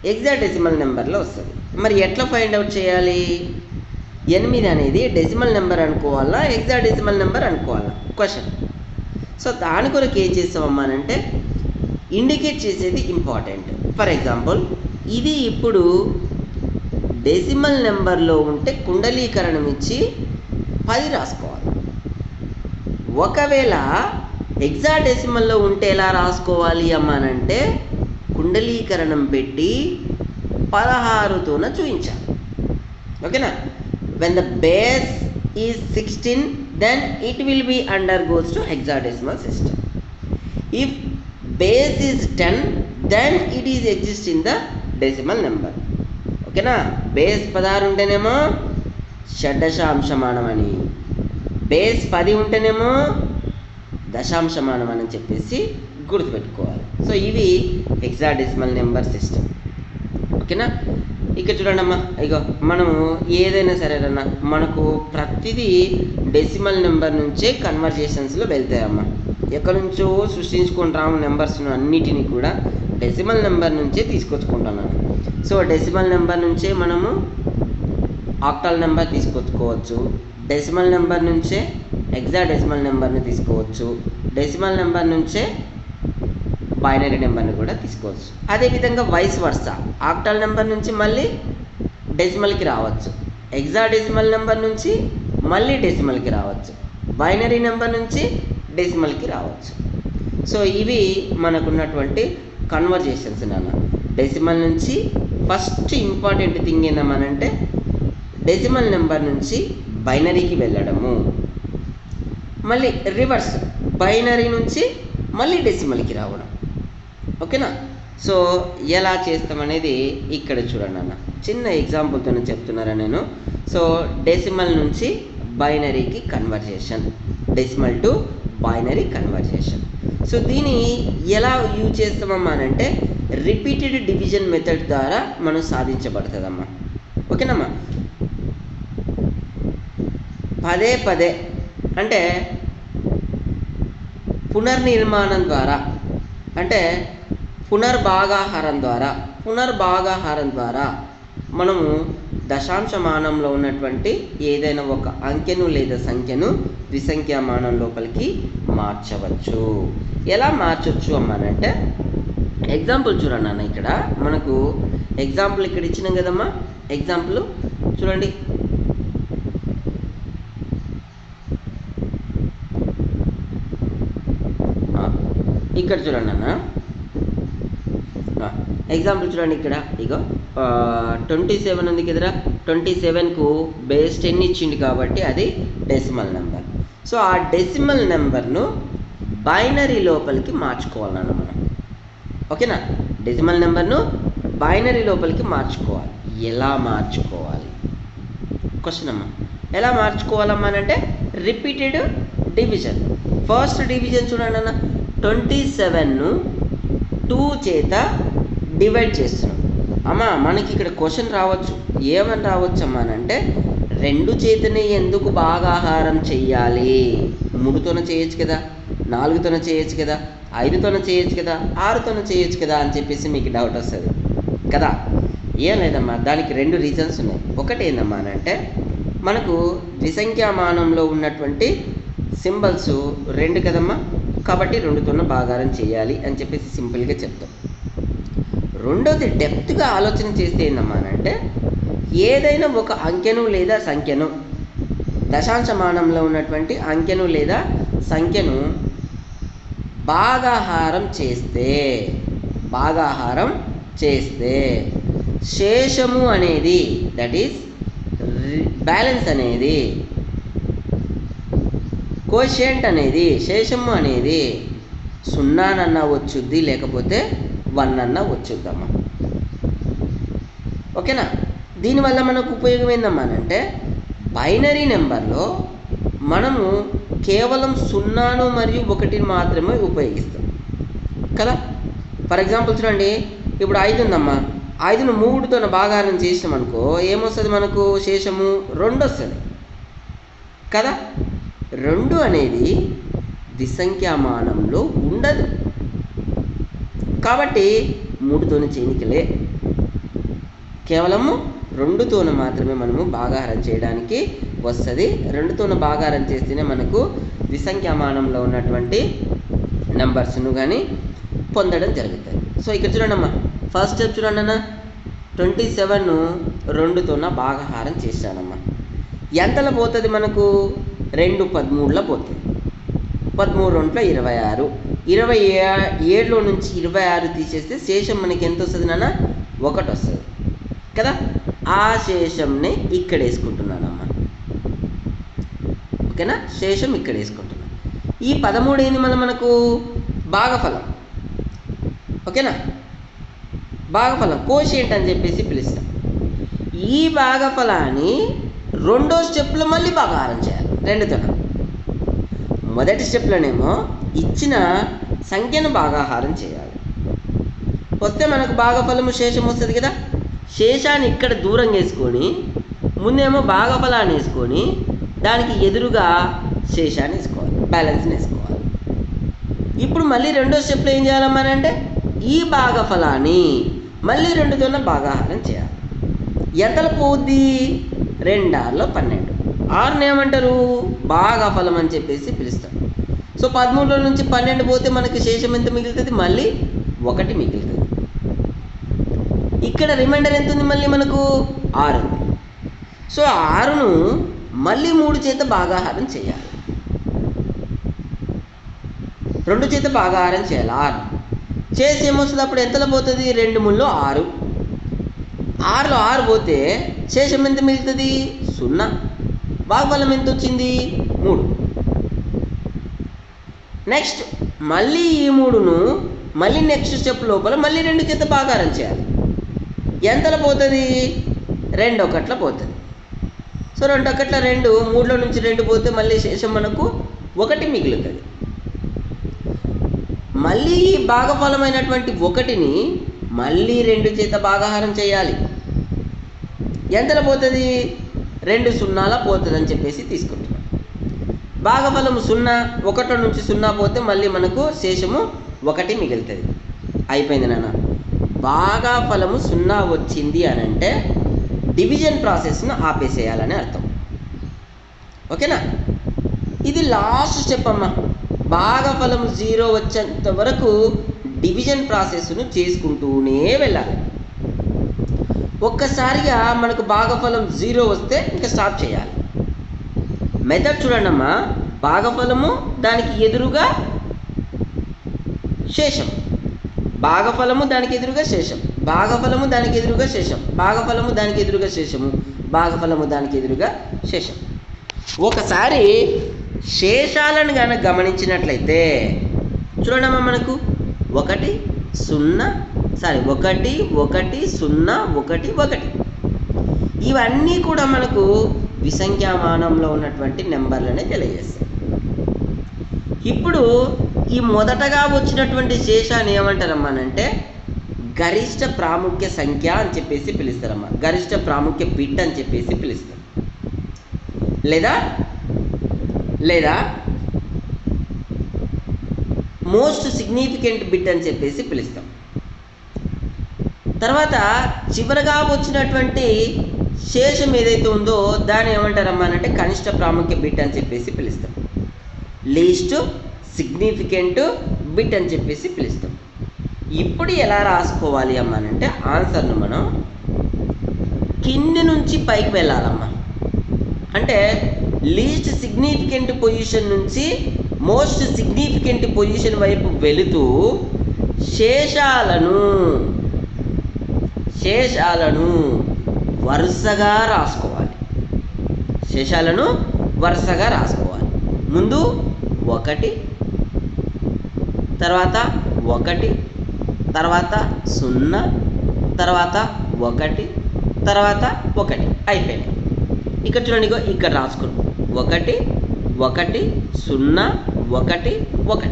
హెక్సాడెసిమల్ నెంబర్లో వస్తుంది. మరి ఎట్లా ఫైండ్ అవుట్ చేయాలి? 8 అనేది డెసిమల్ నెంబర్ అనుకోవాలా హెక్సాడెసిమల్ నెంబర్ అనుకోవాలా క్వశ్చన్. సో దాని కొరకు ఏం చేస్తామమ్మానంటే ఇండికేట్ చేసేది ఇంపార్టెంట్. ఫర్ ఎగ్జాంపుల్ ఇది ఇప్పుడు డెసిమల్ నెంబర్లో ఉంటే కుండలీకరణం ఇచ్చి 10 రాసుకోవాలి. ఒకవేళ హెక్సాడెసిమల్లో ఉంటే ఎలా రాసుకోవాలి అమ్మానంటే కుండలీకరణం పెట్టి 16తోన చూపించాలి. ఓకేనా? when the base is 16 then it will be undergoes to hexadecimal system. If base is 10 then it is exist in the decimal number. ఓకేనా? బేస్ 16 ఉంటేనేమో షడ్దశాంశమానం అని, బేస్ 10 ఉంటేనేమో దశాంశమానం అని చెప్పేసి గుర్తుపెట్టుకోవాలి. సో ఇవి హెక్సాడెసిమల్ నెంబర్ సిస్టమ్. ఓకేనా? ఇక్కడ చూడండి అమ్మా, ఇగో మనము ఏదైనా సరేనన్నా మనకు ప్రతిదీ డెసిమల్ నెంబర్ నుంచే కన్వర్జేషన్స్లో వెళ్తాయమ్మా. ఎక్కడి నుంచో సృష్టించుకుంటాము నెంబర్స్ను అన్నిటినీ కూడా డెసిమల్ నెంబర్ నుంచే తీసుకొచ్చుకుంటున్నాను. సో డెసిమల్ నెంబర్ నుంచే మనము ఆక్టల్ నెంబర్ తీసుకొచ్చుకోవచ్చు, డెసిమల్ నెంబర్ నుంచే హెక్సాడెసిమల్ నెంబర్ని తీసుకోవచ్చు, డెసిమల్ నెంబర్ నుంచే బైనరీ నెంబర్ని కూడా తీసుకోవచ్చు. అదేవిధంగా వైస్ వర్సా ఆక్టల్ నెంబర్ నుంచి మళ్ళీ డెసిమల్కి రావచ్చు, హెక్సాడెసిమల్ నెంబర్ నుంచి మళ్ళీ డెసిమల్కి రావచ్చు, బైనరీ నెంబర్ నుంచి డెసిమల్కి రావచ్చు. సో ఇవి మనకున్నటువంటి కన్వర్జేషన్స్ నాన్న. డెసిమల్ నుంచి ఫస్ట్ ఇంపార్టెంట్ థింగ్ ఏందమ్మనంటే డెసిమల్ నెంబర్ నుంచి బైనరీకి వెళ్ళడము, మళ్ళీ రివర్స్ బైనరీ నుంచి మళ్ళీ డెసిమల్కి రావడం. ఓకేనా? సో ఎలా చేస్తామనేది ఇక్కడ చూడండి అన్న, చిన్న ఎగ్జాంపుల్తో చెప్తున్నారా నేను. సో డెసిమల్ నుంచి బైనరీకి conversation, decimal to binary conversation. So దీన్ని ఎలా యూజ్ చేస్తామమ్మా అంటే రిపీటెడ్ డివిజన్ మెథడ్ ద్వారా మనం సాధించబడుతుందమ్మా. ఓకేనమ్మా? పదే అంటే పునర్నిర్మాణం ద్వారా, అంటే పునర్భాగాహారం ద్వారా మనము దశాంశమానంలో ఉన్నటువంటి ఏదైనా ఒక అంకెను లేదా సంఖ్యను ద్విసంఖ్యామానం లోపలికి మార్చవచ్చు. ఎలా మార్చవచ్చు అమ్మానంటే ఎగ్జాంపుల్ చూడండి అన్న, ఇక్కడ మనకు ఎగ్జాంపుల్ ఇక్కడ ఇచ్చినాం కదమ్మా. ఎగ్జాంపుల్ చూడండి, ఇక్కడ చూడండి అన్న, ఎగ్జాంపుల్ చూడండి ఇక్కడ ఇగో 27 ఉంది కదరా. 27కు బేస్ 10 ఇచ్చింది కాబట్టి అది డెసిమల్ నెంబర్. సో ఆ డెసిమల్ నెంబర్ను బైనరీ లోపలికి మార్చుకోవాలన్న మనం. ఓకేనా? డెసిమల్ నెంబర్ను బైనరీ లోపలికి మార్చుకోవాలి. ఎలా మార్చుకోవాలి క్వశ్చన్ అమ్మా. ఎలా మార్చుకోవాలమ్మా అంటే రిపీటెడ్ డివిజన్. ఫస్ట్ డివిజన్ చూడండి అన్న, 27ను 2 చేత డివైడ్ చేస్తున్నాం అమ్మా. మనకి ఇక్కడ క్వశ్చన్ రావచ్చు, ఏమని రావచ్చు అమ్మా అంటే 2 చేతనే ఎందుకు భాగాహారం చెయ్యాలి? 3తోనే చేయొచ్చు కదా, 4తోనే చేయొచ్చు కదా, 5తోనే చేయొచ్చు కదా, 6తోనే చేయొచ్చు కదా అని చెప్పేసి మీకు డౌట్ వస్తుంది కదా. ఏం లేదమ్మా, దానికి 2 రీజన్స్ ఉన్నాయి. ఒకటి ఏందమ్మా అని అంటే, మనకు ద్విసంఖ్యామానంలో ఉన్నటువంటి సింబల్స్ 2 కదమ్మా, కాబట్టి 2తోనే భాగాహారం చేయాలి అని చెప్పేసి సింపుల్గా చెప్తాం. రెండోది డెప్త్గా ఆలోచన చేస్తే ఏందమ్మా అని అంటే, ఏదైనా ఒక అంకెను లేదా సంఖ్యను, దశాంశమానంలో ఉన్నటువంటి అంకెను లేదా సంఖ్యను భాగాహారం చేస్తే శేషము అనేది, దట్ ఈస్ బ్యాలెన్స్ అనేది, కోషియంట్ అనేది, శేషము అనేది 0 వచ్చుద్ది, లేకపోతే 1 వచ్చుద్దమ్మా. ఓకేనా? దీనివల్ల మనకు ఉపయోగం ఏందమ్మా అంటే, బైనరీ నెంబర్లో మనము కేవలం 0 మరియు 1 మాత్రమే ఉపయోగిస్తాం కదా. ఫర్ ఎగ్జాంపుల్ చూడండి, ఇప్పుడు 5 ఉందమ్మా, 5ను 3తో భాగాహారం చేసినాం అనుకో, ఏమొస్తుంది మనకు? శేషము 2 వస్తుంది కదా. 2 అనేది ద్విసంఖ్యామానంలో ఉండదు, కాబట్టి 3తోనే చేయనికలే, కేవలము 2తోన మాత్రమే మనము భాగాహారం చేయడానికి వస్తుంది. 2తోన భాగాహారం చేస్తేనే మనకు ద్విసంఖ్యామానంలో ఉన్నటువంటి నెంబర్స్ను కానీ పొందడం జరుగుతుంది. సో ఇక్కడ చూడండి అమ్మా, ఫస్ట్ స్టెప్ చూడండి అన్న, 27ను 2తోన భాగాహారం చేశానమ్మా. ఎంతలో పోతుంది మనకు? 2 13లో పోతుంది. 13 2 26, 27లో నుంచి 26 తీసేస్తే శేషం మనకి ఎంత వస్తుంది నాన్న? 1 వస్తుంది కదా. ఆ శేషంని ఇక్కడ వేసుకుంటున్నానమ్మా. ఓకేనా? శేషం ఇక్కడ వేసుకుంటున్నాను. ఈ 13 ఏంది మనకు? భాగఫలం. ఓకేనా? భాగఫలం, కోషియంట్ అని చెప్పేసి పిలుస్తాం. ఈ భాగఫలాన్ని 2వ స్టెప్లో మళ్ళీ భాగాహారం చేయాలి 2తోన. మొదటి స్టెప్లోనేమో ఇచ్చిన సంఖ్యను భాగాహారం చేయాలి. వస్తే మనకు భాగఫలము శేషం వస్తుంది కదా. శేషాన్ని ఇక్కడ దూరం వేసుకొని, ముందేమో భాగఫలాన్ని వేసుకొని, దానికి ఎదురుగా శేషాన్ని వేసుకోవాలి, బ్యాలెన్స్ని వేసుకోవాలి. ఇప్పుడు మళ్ళీ 2వ స్టెప్లో ఏం చేయాలమ్మా అంటే, ఈ భాగఫలాన్ని మళ్ళీ 2తోన భాగాహారం చేయాలి. ఎంతలో పోద్ది? 2 6లో 12. 6ని ఏమంటారు? భాగఫలం అని చెప్పేసి పిలుస్తాం. సో 13లో నుంచి 12 పోతే మనకి శేషం ఎంత మిగులుతుంది? మళ్ళీ 1 మిగులుతుంది. ఇక్కడ రిమైండర్ ఎంత ఉంది? మళ్ళీ మనకు 6 ఉంది. సో 6ను మళ్ళీ 3 చేత భాగాహారం చేయాలి. 2 చేత భాగాహారం చేయాలి 6. చేసి ఏమొస్తుంది? అప్పుడు ఎంతలో పోతుంది? 2 3లో 6. 6లో 6 పోతే శేషం ఎంత మిగులుతుంది? 0. భాగఫలం ఎంత వచ్చింది? 3. నెక్స్ట్ మళ్ళీ ఈ 3ను మళ్ళీ నెక్స్ట్ స్టెప్ లోపల మళ్ళీ 2 చేత భాగాహారం చేయాలి. ఎంతలో పోతుంది? 2 1లో పోతుంది. సో 2 1లో 2, 3లో నుంచి 2 పోతే మళ్ళీ శేషం మనకు 1 మిగులుతుంది. మళ్ళీ ఈ భాగఫలమైనటువంటి 1ని మళ్ళీ 2 చేత భాగాహారం చేయాలి. ఎంతలో పోతుంది? 2 0లో పోతుంది అని చెప్పేసి తీసుకుంటున్నాం. భాగఫలము 0, 1 నుంచి 0 పోతే మళ్ళీ మనకు శేషము 1 మిగులుతుంది. అయిపోయింది నాన్న. భాగఫలము 0 వచ్చింది అని అంటే డివిజన్ ప్రాసెస్ను ఆపేసేయాలని అర్థం. ఓకేనా? ఇది లాస్ట్ స్టెప్ అమ్మ. భాగఫలం 0 వచ్చేంత వరకు డివిజన్ ప్రాసెస్ను చేసుకుంటూనే వెళ్ళాలి. ఒక్కసారిగా మనకు భాగఫలం 0 వస్తే ఇంకా స్టాప్ చేయాలి. మెథడ్ చూడండి అమ్మా. భాగఫలము దానికి ఎదురుగా శేషం, భాగఫలము దానికి ఎదురుగా శేషం, భాగఫలము దానికి ఎదురుగా శేషం, భాగఫలము దానికి ఎదురుగా శేషము, భాగఫలము దానికి ఎదురుగా శేషం. ఒకసారి శేషాలను కనుక గమనించినట్లయితే చూడమ్మా, మనకు 1 0 1 1 0 1 1 ఇవన్నీ కూడా మనకు ద్విసంఖ్యామానంలో ఉన్నటువంటి నెంబర్లనే తెలియజేస్తాయి. ఇప్పుడు ఈ మొదటగా వచ్చినటువంటి శేషాన్ని ఏమంటారమ్మానంటే గరిష్ట ప్రాముఖ్య సంఖ్య అని చెప్పేసి పిలుస్తారమ్మా. గరిష్ట ప్రాముఖ్య బిట్ అని చెప్పేసి పిలుస్తారు. లేదా లేదా మోస్ట్ సిగ్నిఫికెంట్ బిట్ అని చెప్పేసి పిలుస్తాం. తర్వాత చివరగా వచ్చినటువంటి శేషం ఏదైతే ఉందో దాన్ని ఏమంటారమ్మా అంటే కనిష్ట ప్రాముఖ్య బిట్ అని చెప్పేసి పిలుస్తాం. లీస్ట్ సిగ్నిఫికెంట్ బిట్ అని చెప్పేసి పిలుస్తాం. ఇప్పుడు ఎలా రాసుకోవాలి అమ్మా అంటే ఆన్సర్ను మనం కింది నుంచి పైకి వెళ్ళాలమ్మా. అంటే లీస్ట్ సిగ్నిఫికెంట్ పొజిషన్ నుంచి మోస్ట్ సిగ్నిఫికెంట్ పొజిషన్ వైపు వెళుతూ శేషాలను వరుసగా రాసుకోవాలి. శేషాలను వరుసగా రాసుకోవాలి. ముందు 1, తర్వాత 1, తర్వాత 0, తర్వాత 1, తర్వాత 1 అయిపోయినాయి. ఇక్కడ చూడండి, ఇక్కడ రాసుకున్నాం 1 1 0 1 1.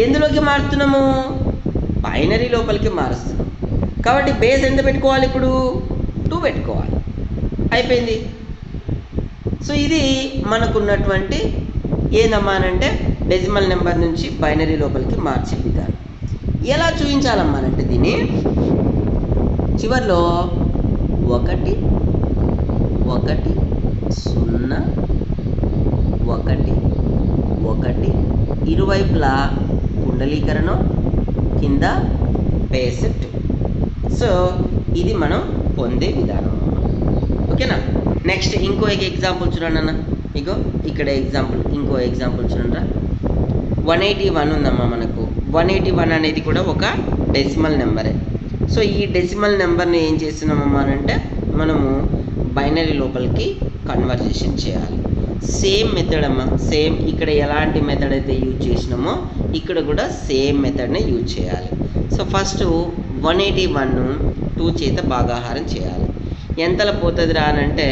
ఎందులోకి మారుతున్నాము? బైనరీ లోపలికి మారుస్తున్నాం. కాబట్టి బేస్ ఎంత పెట్టుకోవాలి? ఇప్పుడు 2 పెట్టుకోవాలి. అయిపోయింది. సో ఇది మనకున్నటువంటి ఏందమ్మా అంటే డెసిమల్ నెంబర్ నుంచి బైనరీ లోపలికి మార్చే విధానం. ఎలా చూపించాలమ్మా అంటే దీన్ని చివర్లో 1 1 0 1 1 ఇరువైపులా కుండలీకరణం, కింద బేస్ 2. సో ఇది మనం పొందే విధానం. ఓకేనా? నెక్స్ట్ ఇంకో ఎగ్జాంపుల్ చూడండి అన్న. ఇక్కడ ఇంకో ఎగ్జాంపుల్ చూడండి. 181 ఉందమ్మా మనకు. 181 అనేది కూడా ఒక డెసిమల్ నెంబరే. సో ఈ డెసిమల్ నెంబర్ని ఏం చేస్తున్నామమ్మా అంటే మనము బైనరీ లోపలికి కన్వర్జేషన్ చేయాలి. సేమ్ మెథడ్ అమ్మా. సేమ్ ఇక్కడ ఎలాంటి మెథడ్ అయితే యూజ్ చేసినామో ఇక్కడ కూడా సేమ్ మెథడ్ని యూజ్ చేయాలి. సో ఫస్ట్ 181 2 చేత భాగాహారం చేయాలి. ఎంతలో పోతుంది రా అని అంటే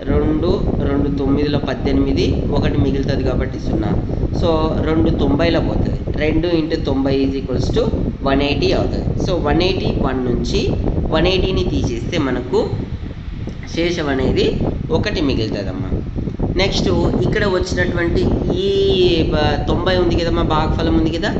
2 2 9లో 18, 1 మిగులుతుంది కాబట్టి 0. సో 2 90లో పోతుంది. 2 × 90 = 180 అవుతుంది. సో 181 నుంచి 180ని తీసేస్తే మనకు శేషం అనేది 1 మిగులుతుందమ్మా. నెక్స్ట్ ఇక్కడ వచ్చినటువంటి ఈ 90 ఉంది కదమ్మా, భాగఫలం ఉంది కదా,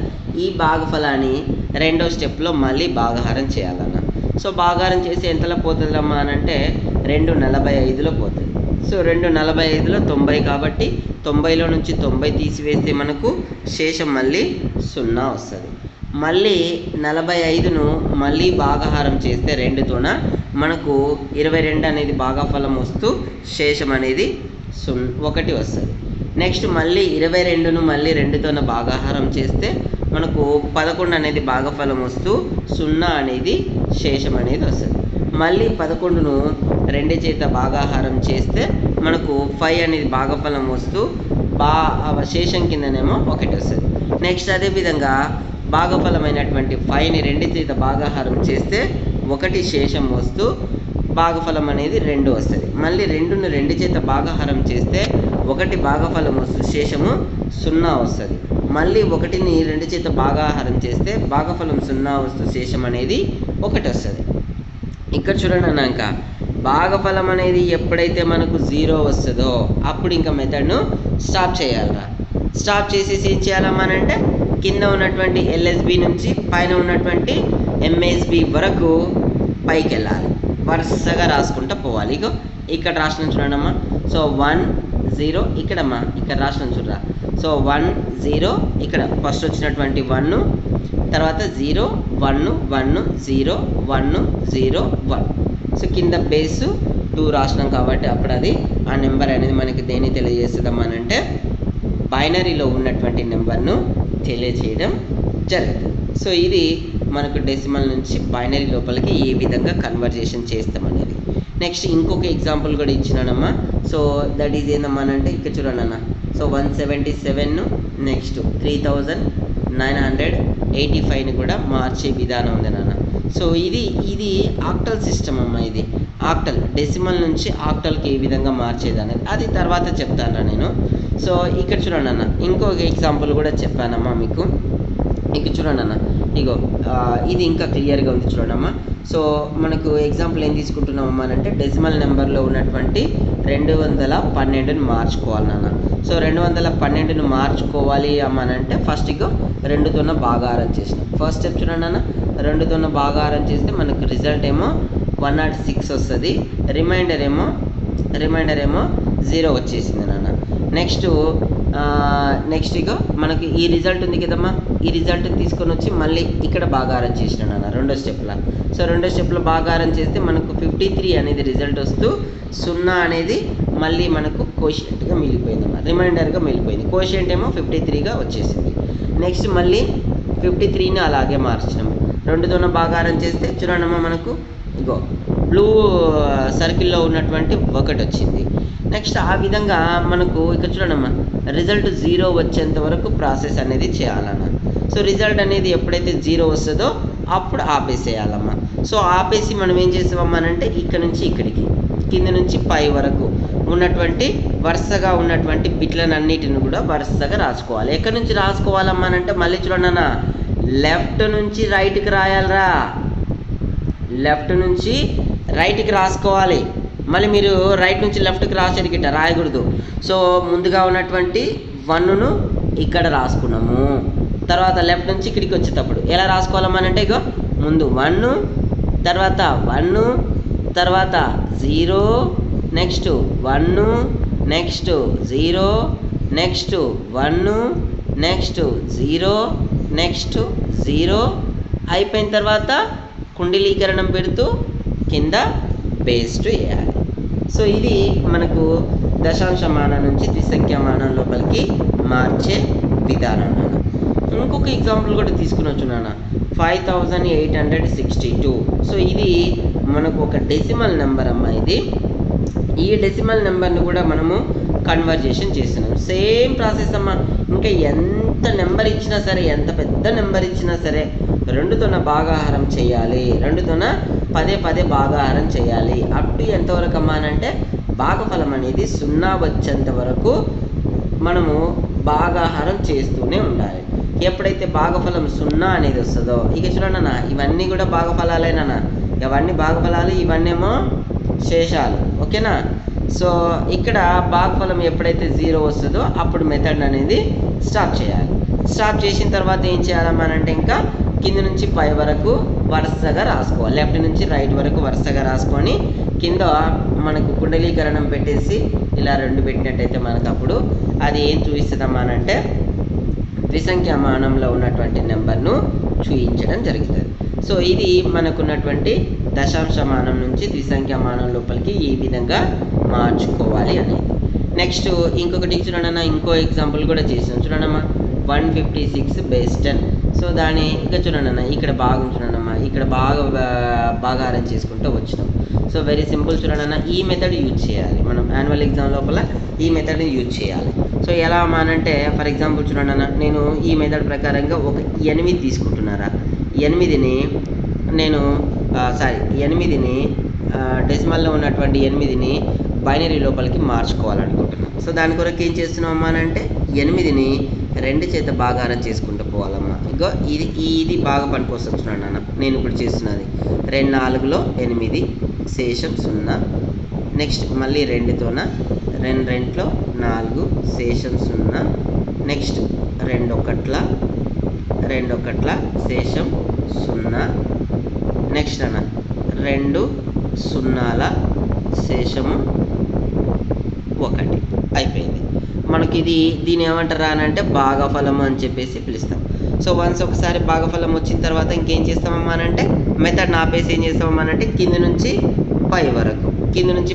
ఈ భాగఫలాన్ని రెండో స్టెప్లో మళ్ళీ భాగాహారం చేయాలన్న. సో భాగాహారం చేసి ఎంతలో పోతుందమ్మా అని అంటే 245లో పోతుంది. సో 245లో 90 కాబట్టి 90లో నుంచి 90 తీసివేస్తే మనకు శేషం మళ్ళీ 0 వస్తుంది. మళ్ళీ 45ను మళ్ళీ భాగాహారం చేస్తే 2తోన మనకు 22 అనేది భాగఫలం వస్తూ శేషం అనేది 1 వస్తుంది. నెక్స్ట్ మళ్ళీ 22ను మళ్ళీ 2తోన భాగాహారం చేస్తే మనకు 11 అనేది భాగఫలం వస్తూ 0 అనేది శేషం అనేది వస్తుంది. మళ్ళీ 11ను 2 చేత భాగాహారం చేస్తే మనకు 5 అనేది భాగఫలం వస్తూ శేషం కిందనేమో 1 వస్తుంది. నెక్స్ట్ అదేవిధంగా భాగఫలమైనటువంటి 5ని 2 చేత భాగాహారం చేస్తే 1 శేషం వస్తూ భాగఫలం అనేది 2 వస్తుంది. మళ్ళీ 2ను 2 చేత భాగాహారం చేస్తే 1 భాగఫలం వస్తూ శేషము 0 వస్తుంది. మళ్ళీ 1ని 2 చేత భాగాహారం చేస్తే భాగఫలం 0 వస్తూ శేషం అనేది 1 వస్తుంది. ఇక్కడ చూడండి అన్నాక భాగఫలం అనేది ఎప్పుడైతే మనకు 0 వస్తుందో అప్పుడు ఇంకా మెథడ్ను స్టాప్ చేయాలరా. స్టాప్ చేసేసి ఏం చేయాలమ్మానంటే కింద ఉన్నటువంటి ఎల్ఎస్బి నుంచి పైన ఉన్నటువంటి ఎంఎస్బి వరకు పైకి వెళ్ళాలి. వరుసగా రాసుకుంటూ పోవాలి. ఇక్కడ రాసిన చూడండమ్మా. సో 1 0 ఇక్కడమ్మా, ఇక్కడ రాసిన చూడరా. సో 1 0 ఇక్కడ ఫస్ట్ వచ్చినటువంటి 1, తర్వాత 0 1 1 0 1 0 1. సో కింద బేస్ 2 రాసినాం కాబట్టి అప్పుడు అది ఆ నెంబర్ అనేది మనకి దేన్ని తెలియజేస్తుందమ్మానంటే బైనరీలో ఉన్నటువంటి నెంబర్ను తెలియజేయడం జరుగుతుంది. సో ఇది మనకు డెసిమల్ నుంచి బైనరీ లోపలికి ఏ విధంగా కన్వర్జేషన్ చేస్తామనేది. నెక్స్ట్ ఇంకొక ఎగ్జాంపుల్ కూడా ఇచ్చినానమ్మా. సో దట్ ఈజ్ ఏందమ్మా అంటే ఇక్కడ చూడండి అన్న. సో 177 నెక్స్ట్ 3985ని కూడా మార్చే విధానం ఉంది నాన్న. సో ఇది ఆక్టల్ సిస్టమ్ అమ్మా. ఇది ఆక్టల్ డెసిమల్ నుంచి ఆక్టల్కి ఏ విధంగా మార్చేది అనేది అది తర్వాత చెప్తాను నేను. సో ఇక్కడ చూడండి అన్న, ఇంకొక ఎగ్జాంపుల్ కూడా చెప్పానమ్మా మీకు. ఇక్కడ చూడండి అన్న, ఇగో ఇది ఇంకా క్లియర్గా ఉంది చూడమ్మా. సో మనకు ఎగ్జాంపుల్ ఏం తీసుకుంటున్నామమ్మా అంటే డెసిమల్ నెంబర్లో ఉన్నటువంటి 212ని మార్చుకోవాలి నాన్న. సో 212ని మార్చుకోవాలి అమ్మానంటే ఫస్ట్ ఇగో 2తోన భాగాహారం చేసినాం. ఫస్ట్ స్టెప్ చూడండి నాన్న, 2తోన భాగాహారం చేస్తే మనకు రిజల్ట్ ఏమో 106 వస్తుంది. రిమైండర్ ఏమో 0 వచ్చేసింది నాన్న. నెక్స్ట్ ఇగో మనకి ఈ రిజల్ట్ ఉంది కదమ్మా, ఈ రిజల్ట్ని తీసుకొని వచ్చి మళ్ళీ ఇక్కడ భాగాహారం చేసిన నాన్న రెండో స్టెప్లో. సో రెండో స్టెప్లో భాగాహారం చేస్తే మనకు 53 అనేది రిజల్ట్ వస్తూ 0 అనేది మళ్ళీ మనకు కోషియంట్గా మిగిలిపోయిందమ్మా, రిమైండర్గా మిగిలిపోయింది. కోషియంట్ ఏమో 53గా వచ్చేసింది. నెక్స్ట్ మళ్ళీ 53ని అలాగే మార్చినాము. 2తోన భాగాహారం చేస్తే చూడండమ్మా మనకు ఇగో బ్లూ సర్కిల్లో ఉన్నటువంటి 1 వచ్చింది. నెక్స్ట్ ఆ విధంగా మనకు ఇక్కడ చూడమ్మా రిజల్ట్ 0 వచ్చేంత వరకు ప్రాసెస్ అనేది చేయాలన్న. సో రిజల్ట్ అనేది ఎప్పుడైతే 0 వస్తుందో అప్పుడు ఆపేసేయాలమ్మా. సో ఆపేసి మనం ఏం చేస్తామమ్మా అంటే ఇక్కడ నుంచి ఇక్కడికి కింద నుంచి పై వరకు ఉన్నటువంటి వరుసగా ఉన్నటువంటి బిట్లనన్నిటిని కూడా వరుసగా రాసుకోవాలి. ఎక్కడి నుంచి రాసుకోవాలమ్మా అంటే మళ్ళీ చూడండి అన్న, లెఫ్ట్ నుంచి రైట్కి రాయాలరా, లెఫ్ట్ నుంచి రైట్కి రాసుకోవాలి. మళ్ళీ మీరు రైట్ నుంచి లెఫ్ట్కి రాసేది గిట్ట రాయకూడదు. సో ముందుగా ఉన్నటువంటి 1ను ఇక్కడ రాసుకున్నాము. తర్వాత లెఫ్ట్ నుంచి ఇక్కడికి వచ్చేటప్పుడు ఎలా రాసుకోవాలమ్మనంటే ఇగో ముందు 1, తర్వాత 1, తర్వాత 0, next 1, next 0, next 1, next 0, next 0 అయిపోయిన తర్వాత కుండలీకరణం పెడుతూ కింద పేస్ట్ వేయాలి. సో ఇది మనకు దశాంశమానం నుంచి ద్విసంఖ్యామానం లోపలికి మార్చే విధానం నాన్న. ఇంకొక ఎగ్జాంపుల్ కూడా తీసుకుని వచ్చున్నాను, 5862. సో ఇది మనకు ఒక డెసిమల్ నెంబర్ అమ్మా. ఇది ఈ డెసిమల్ నెంబర్ని కూడా మనము కన్వర్జేషన్ చేస్తున్నాం. సేమ్ ప్రాసెస్ అమ్మా. ఇంకా ఎంత నెంబర్ ఇచ్చినా సరే, ఎంత పెద్ద నెంబర్ ఇచ్చినా సరే 2తోన భాగాహారం చేయాలి, 2తోన పదే భాగాహారం చేయాలి. అప్ టు ఎంతవరకు అమ్మా అంటే భాగఫలం అనేది 0 వచ్చేంత వరకు మనము భాగాహారం చేస్తూనే ఉండాలి. ఎప్పుడైతే భాగఫలం 0 అనేది వస్తుందో ఇక చూడండి అన్న, ఇవన్నీ కూడా భాగఫలాలేనా, ఇవన్నీ భాగఫలాలు, ఇవన్నీ ఏమో శేషాలు. ఓకేనా. సో ఇక్కడ భాగఫలం ఎప్పుడైతే 0 వస్తుందో అప్పుడు మెథడ్ అనేది స్టాప్ చేయాలి. స్టాప్ చేసిన తర్వాత ఏం చేయాలమ్మా అంటే ఇంకా కింద నుంచి పై వరకు వరుసగా రాసుకోవాలి. లెఫ్ట్ నుంచి రైట్ వరకు వరుసగా రాసుకొని కింద మనకు కుండలీకరణం పెట్టేసి ఇలా 2 పెట్టినట్టయితే మనకు అప్పుడు అది ఏం చూపిస్తుందమ్మా అంటే ద్విసంఖ్యామానంలో ఉన్నటువంటి నెంబర్ను చూపించడం జరుగుతుంది. సో ఇది మనకున్నటువంటి దశాంశమానం నుంచి ద్విసంఖ్యామానం లోపలికి ఈ విధంగా మార్చుకోవాలి అనేది. నెక్స్ట్ ఇంకొకటి చూడన్నా, ఇంకో ఎగ్జాంపుల్ కూడా చేసాం చూడమ్మా, 156/10. సో దాని ఇక చూడండి, ఇక్కడ బాగా చూడండమ్మా, ఇక్కడ భాగాహారం చేసుకుంటూ వచ్చినాం. సో వెరీ సింపుల్ చూడండి, ఈ మెథడ్ యూజ్ చేయాలి మనం యాన్యువల్ ఎగ్జామ్ లోపల, ఈ మెథడ్ని యూజ్ చేయాలి. సో ఎలా అమ్మానంటే ఫర్ ఎగ్జాంపుల్ చూడండి, నేను ఈ మెథడ్ ప్రకారంగా ఒక 8 తీసుకుంటున్నారా, 8ని నేను 8ని డెసిమల్లో ఉన్నటువంటి 8ని బైనరీ లోపలికి మార్చుకోవాలనుకుంటున్నాను. సో దాని కొరకు ఏం చేస్తున్నాం అమ్మా అంటే 8ని 2 చేత భాగాహారం చేసుకుంటూ పోవాలమ్మా. ఇగో ఇది బాగా పనికొస్తుంది చూడండి నాన్న, నేను ఇప్పుడు చేస్తున్నది 2 4లో 8 శేషం 0. నెక్స్ట్ మళ్ళీ 2తోన 2 2లో 4 శేషం 0. నెక్స్ట్ 2 1ల శేషం 0. నెక్స్ట్ అన్న 2 0ల శేషము 1 అయిపోయింది. మనకి దీని ఏమంటారా అని అంటే భాగఫలం అని చెప్పేసి పిలుస్తాం. సో వన్స్ ఒకసారి భాగఫలం వచ్చిన తర్వాత ఇంకేం చేస్తామమ్మా అంటే మెథడ్ ఆపేసి ఏం చేస్తామమ్మా అంటే కింద నుంచి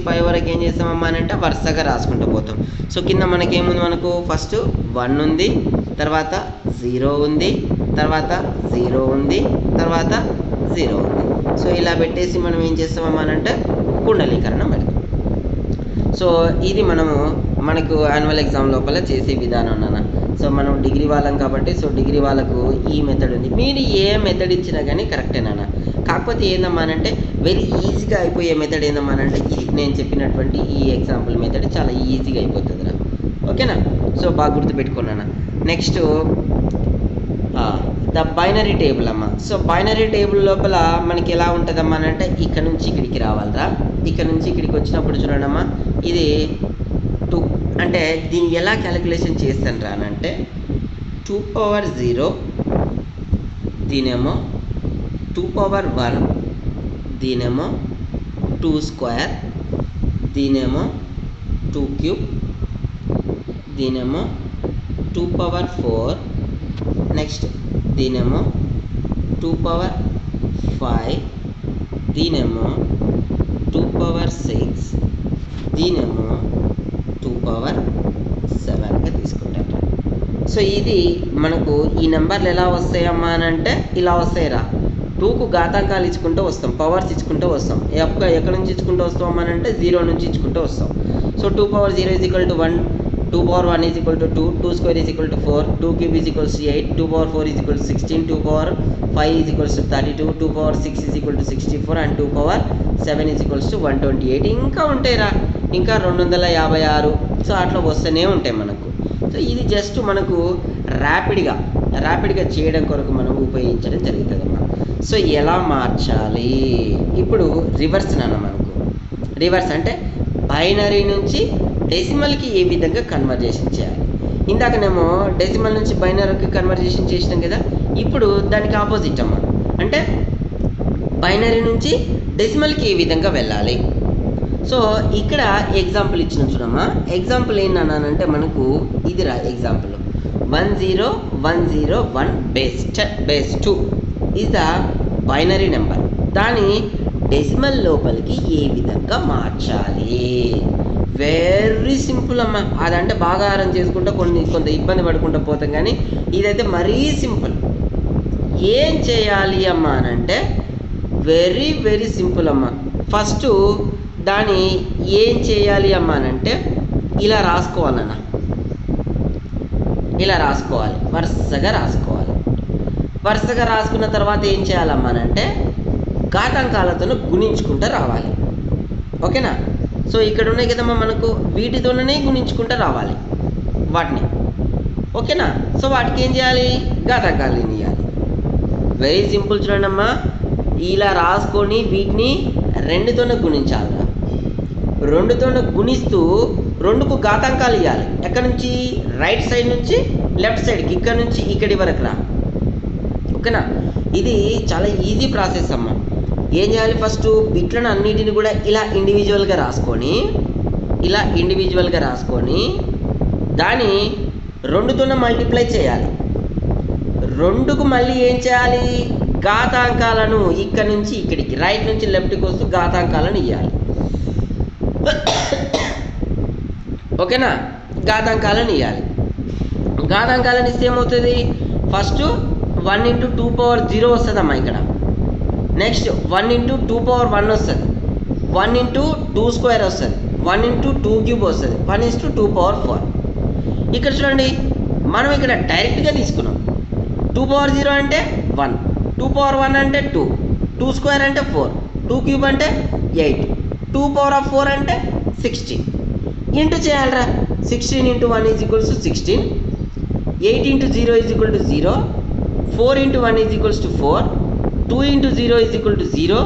పై వరకు ఏం చేస్తామమ్మా అంటే వరుసగా రాసుకుంటూ పోతాం. సో కింద మనకేముంది, మనకు ఫస్ట్ 1 ఉంది, తర్వాత 0 ఉంది, తర్వాత 0 ఉంది, తర్వాత 0 ఉంది. సో ఇలా పెట్టేసి మనం ఏం చేస్తామమ్మా అంటే కుండలీకరణం పెడతాం. సో ఇది మనకు యాన్యువల్ ఎగ్జామ్ లోపల చేసే విధానం నాన్న. సో మనం డిగ్రీ వాళ్ళం కాబట్టి సో డిగ్రీ వాళ్ళకు ఈ మెథడ్ ఉంది. మీరు ఏ మెథడ్ ఇచ్చినా కానీ కరెక్టేనా. కాకపోతే ఏందమ్మా అంటే వెరీ ఈజీగా అయిపోయే మెథడ్ ఏందమ్మా అంటే ఇది నేను చెప్పినటువంటి ఈ ఎగ్జాంపుల్ మెథడ్ చాలా ఈజీగా అయిపోతుంది రా. ఓకేనా. సో బాగా గుర్తుపెట్టుకున్నాను. నెక్స్ట్ ద బైనరీ టేబుల్ అమ్మ. సో బైనరీ టేబుల్ లోపల మనకి ఎలా ఉంటుందమ్మా అని అంటే ఇక్కడ నుంచి ఇక్కడికి రావాలరా. ఇక్కడ నుంచి ఇక్కడికి వచ్చినప్పుడు చూడండమ్మా, ఇది 2 అంటే దీన్ని ఎలా క్యాలిక్యులేషన్ చేస్తాను రా అని అంటే 2 పవర్ 0, దీనేమో 2 పవర్ 1, దీనేమో 2 స్క్వేర్, దీనేమో 2 క్యూబ్, దీనేమో 2 పవర్ 4, నెక్స్ట్ దీనేమో 2 పవర్ 5, దీనేమో 2 పవర్ 6, దీనేమో 2 పవర్ 7గా తీసుకుంటారు. సో ఇది మనకు ఈ నెంబర్లు ఎలా వస్తాయమ్మా అని అంటే ఇలా వస్తాయిరా. 2కు ఘాతాంకాలు ఇచ్చుకుంటూ వస్తాం, పవర్స్ ఇచ్చుకుంటూ వస్తాం. ఎక్కడి నుంచి ఇచ్చుకుంటూ వస్తాం అని అంటే 0 నుంచి ఇచ్చుకుంటూ వస్తాం. So 2 power 0 is equal to 1, 2 power 1 is equal to 2, 2 square is equal to 4, 2 cube is equals to 8, 2 power 4 is equal to 16, 2 power 5 is equals to 32, 2 power 6 is equal to 64 and 2 power 7 is equals to 128. ఇంకా ఉంటాయిరా, ఇంకా 256. So అట్లా వస్తూనే ఉంటాయి మనకు. So ఇది just మనకు ర్యాపిడ్గా చేయడం కొరకు మనం ఉపయోగించడం జరుగుతుంది అన్నమాట. సో ఎలా మార్చాలి ఇప్పుడు రివర్స్ నాన్న. మనకు రివర్స్ అంటే బైనరీ నుంచి డెసిమల్కి ఏ విధంగా కన్వర్జేషన్ చేయాలి. ఇందాకనేమో డెసిమల్ నుంచి బైనరీకి కన్వర్జేషన్ చేసినాం కదా, ఇప్పుడు దానికి ఆపోజిట్ అమ్మ. అంటే బైనరీ నుంచి డెసిమల్కి ఏ విధంగా వెళ్ళాలి. సో ఇక్కడ ఎగ్జాంపుల్ ఇచ్చిన చూడమ్మా. ఎగ్జాంపుల్ ఏంటన్నానంటే మనకు ఇదిరా example 10101 base 2 is the binary number. దాని డెసిమల్ లోపలికి ఏ విధంగా మార్చాలి. వెరీ సింపుల్ అమ్మ. అదంటే బాగా ఆరం చేసుకుంటూ కొంత ఇబ్బంది పడుకుంటూ పోతాం, కానీ ఇదైతే మరీ సింపుల్. ఏం చేయాలి అమ్మ అని అంటే వెరీ సింపుల్ అమ్మ. ఫస్ట్ దాన్ని ఏం చేయాలి అమ్మ అని అంటే ఇలా రాసుకోవాలన్న. ఇలా రాసుకోవాలి, వరుసగా రాసుకోవాలి. వరుసగా రాసుకున్న తర్వాత ఏం చేయాలమ్మా అని అంటే ఘాతాంకాలతో గుణించుకుంటూ రావాలి. ఓకేనా. సో ఇక్కడ ఉన్నాయి కదమ్మా మనకు, వీటితోనే గుణించుకుంటూ రావాలి వాటిని. ఓకేనా. సో వాటికి ఏం చేయాలి, ఘాతాంకాలు ఇవ్వాలి. వెరీ సింపుల్ చూడండి అమ్మా. ఇలా రాసుకొని వీటిని 2తోనే గుణించాలి. 2తోనే గుణిస్తూ 2కు ఘాతాంకాలు ఇవ్వాలి. ఎక్కడి నుంచి, రైట్ సైడ్ నుంచి లెఫ్ట్ సైడ్కి, ఇక్కడ నుంచి ఇక్కడి వరకు రా. ఓకేనా. ఇది చాలా ఈజీ ప్రాసెస్ అమ్మ. ఏం చేయాలి, ఫస్ట్ బిట్లను అన్నిటిని కూడా ఇలా ఇండివిజువల్గా రాసుకొని దాన్ని 2తోనే మల్టిప్లై చేయాలి. 2కు మళ్ళీ ఏం చేయాలి, ఘాతాంకాలను ఇక్కడ నుంచి ఇక్కడికి, రైట్ నుంచి లెఫ్ట్కి వస్తూ ఘాతాంకాలను ఇవ్వాలి. ఓకేనా. ఘాతాంకాలను ఇవ్వాలి. ఘాతాంకాలను ఇస్తే ఏమవుతుంది, ఫస్ట్ 1 × 2 పవర్ 0 వస్తుందమ్మా ఇక్కడ. నెక్స్ట్ 1 × 2 పవర్ 1 వస్తుంది, 1 × 2 స్క్వేర్ వస్తుంది, 1 × 2 క్యూబ్ వస్తుంది, 1 × 2 పవర్ 4. ఇక్కడ చూడండి, మనం ఇక్కడ డైరెక్ట్గా తీసుకున్నాం. 2 పవర్ 0 అంటే 1, 2 పవర్ 1 అంటే 2, 2 స్క్వేర్ అంటే 4, 2 క్యూబ్ అంటే 8, 2 పవర్ ఆఫ్ 4 అంటే 16. ఇంటూ చేయాలరా. 16 × 1 is equals to 16, 8 × 0 is equal to 0, 4 × 1 is equals to 4, 2 × 0 is equal to 0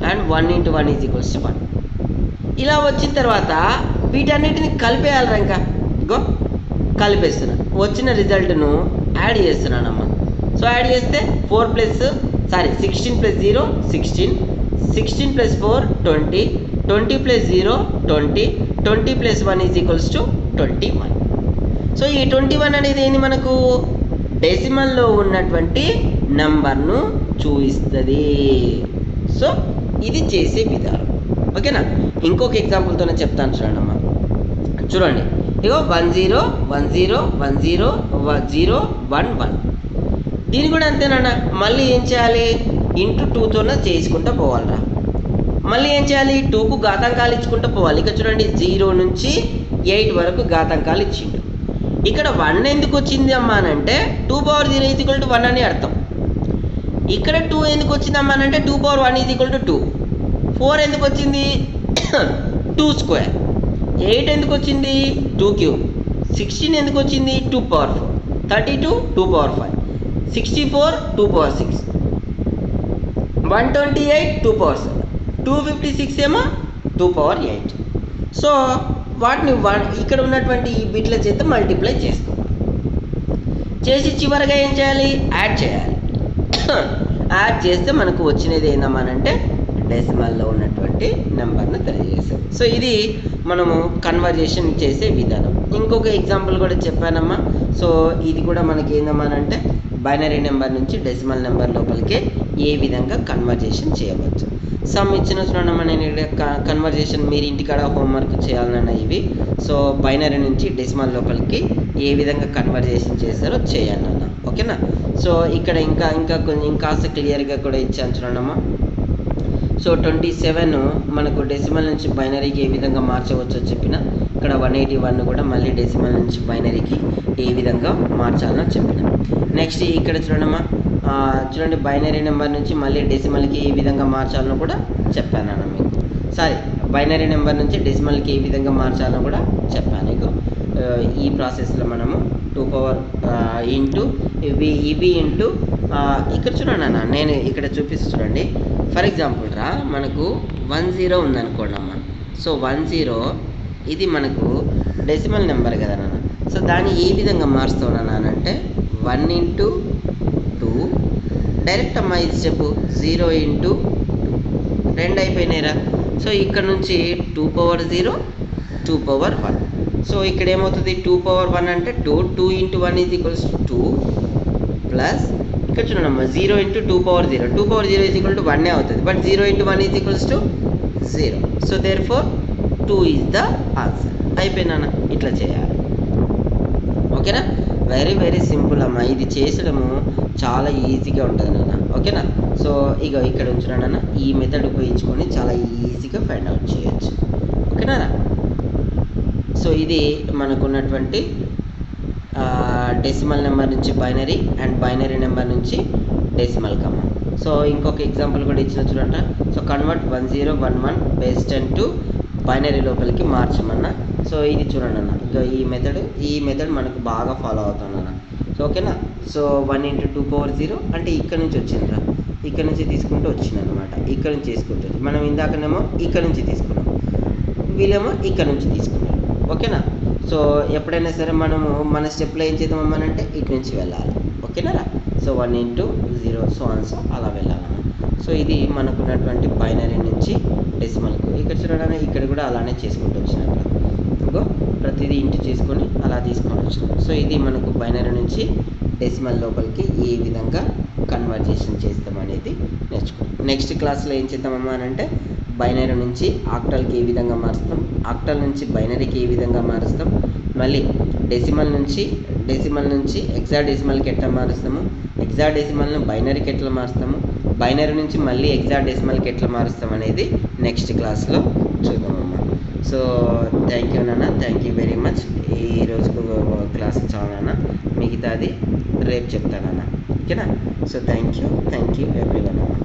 and 1 × 1 is equals to 1. ఇలా వచ్చిన తర్వాత వీటన్నిటిని కలిపేయాలరా. ఇంకా గో కలిపేస్తున్నా. వచ్చిన రిజల్ట్ను యాడ్ చేస్తున్నానమ్మా. సో యాడ్ చేస్తే 16 + 0 16, 16 + 4 20, 20 + 0 20, 20 + 1 ఈజ్ ఈక్వల్స్ టు 21. సో ఈ 21 అనేది ఏంటి, మనకు డెసిమల్లో ఉన్నటువంటి నంబర్ను చూపిస్తుంది. సో ఇది చేసే విధానం. ఓకేనా. ఇంకొక ఎగ్జాంపుల్తోనే చెప్తాను చూడండి అమ్మా. చూడండి, ఇగో 10 10 10 0 1 1. దీని కూడా అంతేనన్నా. మళ్ళీ ఏం చేయాలి, ఇంటూ 2తోనే చేసుకుంటూ పోవాలరా. మళ్ళీ ఏం చేయాలి, 2కు ఘాతాంకాలు ఇచ్చుకుంటూ పోవాలి. ఇక్కడ చూడండి 0 నుంచి 8 వరకు ఘాతాంకాలు ఇచ్చిండు. ఇక్కడ 1 ఎందుకు వచ్చింది అమ్మా అని అంటే 2 పవర్ 0 ఈజ్ ఈక్వల్ టు 1 అని అర్థం. ఇక్కడ 2 ఎందుకు వచ్చింది అమ్మా అని అంటే 2 పవర్ 1 ఈజ్ ఈక్వల్ టు 2. 4 ఎందుకు వచ్చింది, 2 స్క్వేర్. 8 ఎందుకు వచ్చింది, 2 క్యూబ్. 16 ఎందుకు వచ్చింది, 2 పవర్ 4. 32 2 పవర్ 5. 64 2 power 6, 128 2 power 7, 256 ఏమో 2 power 8. సో వాటిని ఇక్కడ ఉన్నటువంటి ఈ బిట్ల చేత మల్టిప్లై చేస్తాం. చేసి చివరిగా ఏం చేయాలి? యాడ్ చేయాలి. యాడ్ చేస్తే మనకు వచ్చినది ఏందమ్మానంటే డెసిమల్లో ఉన్నటువంటి నెంబర్ను తెలియజేస్తాం. సో ఇది మనము కన్వర్జేషన్ చేసే విధానం. ఇంకొక ఎగ్జాంపుల్ కూడా చెప్పానమ్మా. సో ఇది కూడా మనకి ఏందమ్మానంటే బైనరీ నెంబర్ నుంచి డెసిమల్ నెంబర్ లోపలికి ఏ విధంగా కన్వర్జేషన్ చేయవచ్చు. సమ్ ఇచ్చిన చూడమ్మా, నేను కన్వర్జేషన్ మీరు ఇంటికాడ హోంవర్క్ చేయాలన్న ఇవి. సో బైనరీ నుంచి డెసిమల్ లోపలికి ఏ విధంగా కన్వర్జేషన్ చేస్తారో చేయండి అన్న, ఓకేనా. సో ఇక్కడ ఇంకాస్త క్లియర్గా కూడా ఇచ్చాను చూడమ్మా. సో 27 మనకు డెసిమల్ నుంచి బైనరీకి ఏ విధంగా మార్చవచ్చో చెప్పిన. ఇక్కడ 181 కూడా మళ్ళీ డెసిమల్ నుంచి బైనరీకి ఏ విధంగా మార్చాలో చెప్పిన. నెక్స్ట్ ఇక్కడ చూడమ్మా, చూడండి బైనరీ నెంబర్ నుంచి మళ్ళీ డెసిమల్కి ఏ విధంగా మార్చాలో కూడా చెప్పాను అన్న మీకు. బైనరీ నెంబర్ నుంచి డెసిమల్కి ఏ విధంగా మార్చాలో కూడా చెప్పాను మీకు. ఈ ప్రాసెస్లో మనము 2 power ఇంటూ ఇవి ఇంటూ ఇక్కడ చూడండి అన్న, నేను ఇక్కడ చూపిస్తూ చూడండి. ఫర్ ఎగ్జాంపుల్ మనకు 10 ఉందనుకోండి అమ్మ. సో 10 ఇది మనకు డెసిమల్ నెంబర్ కదా నాన్న. సో దాన్ని ఏ విధంగా మారుస్తాను అంటే 1 into 2 డైరెక్ట్ అమ్మ ఇది చెప్పు 0 into 2 అయిపోయినాయిరా. సో ఇక్కడ నుంచి 2 power 0 2 power 1. సో ఇక్కడ ఏమవుతుంది 2 power 1 అంటే 2 into 1 is equals to 2 plus ఇక్కడ చూడమ్మా 0 into 2 power 0, 2 power 0 is equal to 1 అవుతుంది. But 0 into 1 is equals to 0. So therefore 2 is the answer. అయిపోయినా ఇట్లా చేయాలి, ఓకేనా. వెరీ వెరీ సింపుల్ అమ్మా. ఇది చేసడము చాలా ఈజీగా ఉంటుంది నాన్న, ఓకేనా. సో ఇక్కడ ఉంచున్నా నాన్న, ఈ మెథడ్ ఉపయోగించుకొని చాలా ఈజీగా ఫైండ్ అవుట్ చేయొచ్చు, ఓకేనా. సో ఇది మనకున్నటువంటి డెసిమల్ నెంబర్ నుంచి బైనరీ అండ్ బైనరీ నెంబర్ నుంచి డెసిమల్ కమ్మ. సో ఇంకొక ఎగ్జాంపుల్ కూడా ఇచ్చిన చూడండి. So convert 1011 base 10 to binary లోపలికి మార్చమన్నా. సో ఇది చూడండి అన్న, ఈ మెథడ్ మనకు బాగా ఫాలో అవుతాను అన్న. సో ఓకేనా. సో 1 into 2 power 0 అంటే ఇక్కడ నుంచి వచ్చిందిరా, ఇక్కడ నుంచి తీసుకుంటూ వచ్చింది అనమాట. ఇక్కడ నుంచి తీసుకుంటుంది. మనం ఇందాకనేమో ఇక్కడ నుంచి తీసుకున్నాం, వీళ్ళేమో ఇక్కడ నుంచి తీసుకున్నాం, ఓకేనా. సో ఎప్పుడైనా సరే మనము మన స్టెప్లో ఏం చేద్దామన్నానంటే ఇటు నుంచి వెళ్ళాలి, ఓకేనా. సో 1 into 0 సో అలా వెళ్ళాలన్నమాట. సో ఇది మనకున్నటువంటి బైనరీ నుంచి డెసిమల్కు. ఇక్కడ చూడడానికి ఇక్కడ కూడా అలానే చేసుకుంటూ వచ్చినట్టు ఇంకో ప్రతిదీ ఇంటి చేసుకొని అలా తీసుకొని వచ్చినాం. సో ఇది మనకు బైనరీ నుంచి డెసిమల్ లోపలికి ఏ విధంగా కన్వర్జేషన్ చేస్తాం అనేది నేర్చుకుంటాం. నెక్స్ట్ క్లాస్లో ఏం చేద్దామమ్మా అని అంటే బైనరీ నుంచి ఆక్టల్కి ఏ విధంగా మారుస్తాం, ఆక్టల్ నుంచి బైనరీకి ఏ విధంగా మారుస్తాం, మళ్ళీ డెసిమల్ నుంచి హెక్సాడెసిమల్కి ఎట్లా మారుస్తాము, హెక్సాడెసిమల్ని బైనరీకి ఎట్లా మారుస్తాము, బైనరీ నుంచి మళ్ళీ హెక్సాడెసిమల్కి ఎట్లా మారుస్తాం అనేది నెక్స్ట్ క్లాస్లో చూద్దామమ్మా. సో థ్యాంక్ యూ నాన్న, థ్యాంక్ యూ వెరీ మచ్. ఈ రోజుకు క్లాస్ చాలన్నా, మిగతాది రేపు చెప్తానన్నా, ఓకేనా. సో థ్యాంక్ యూ ఎవ్రీవన్ అన్న.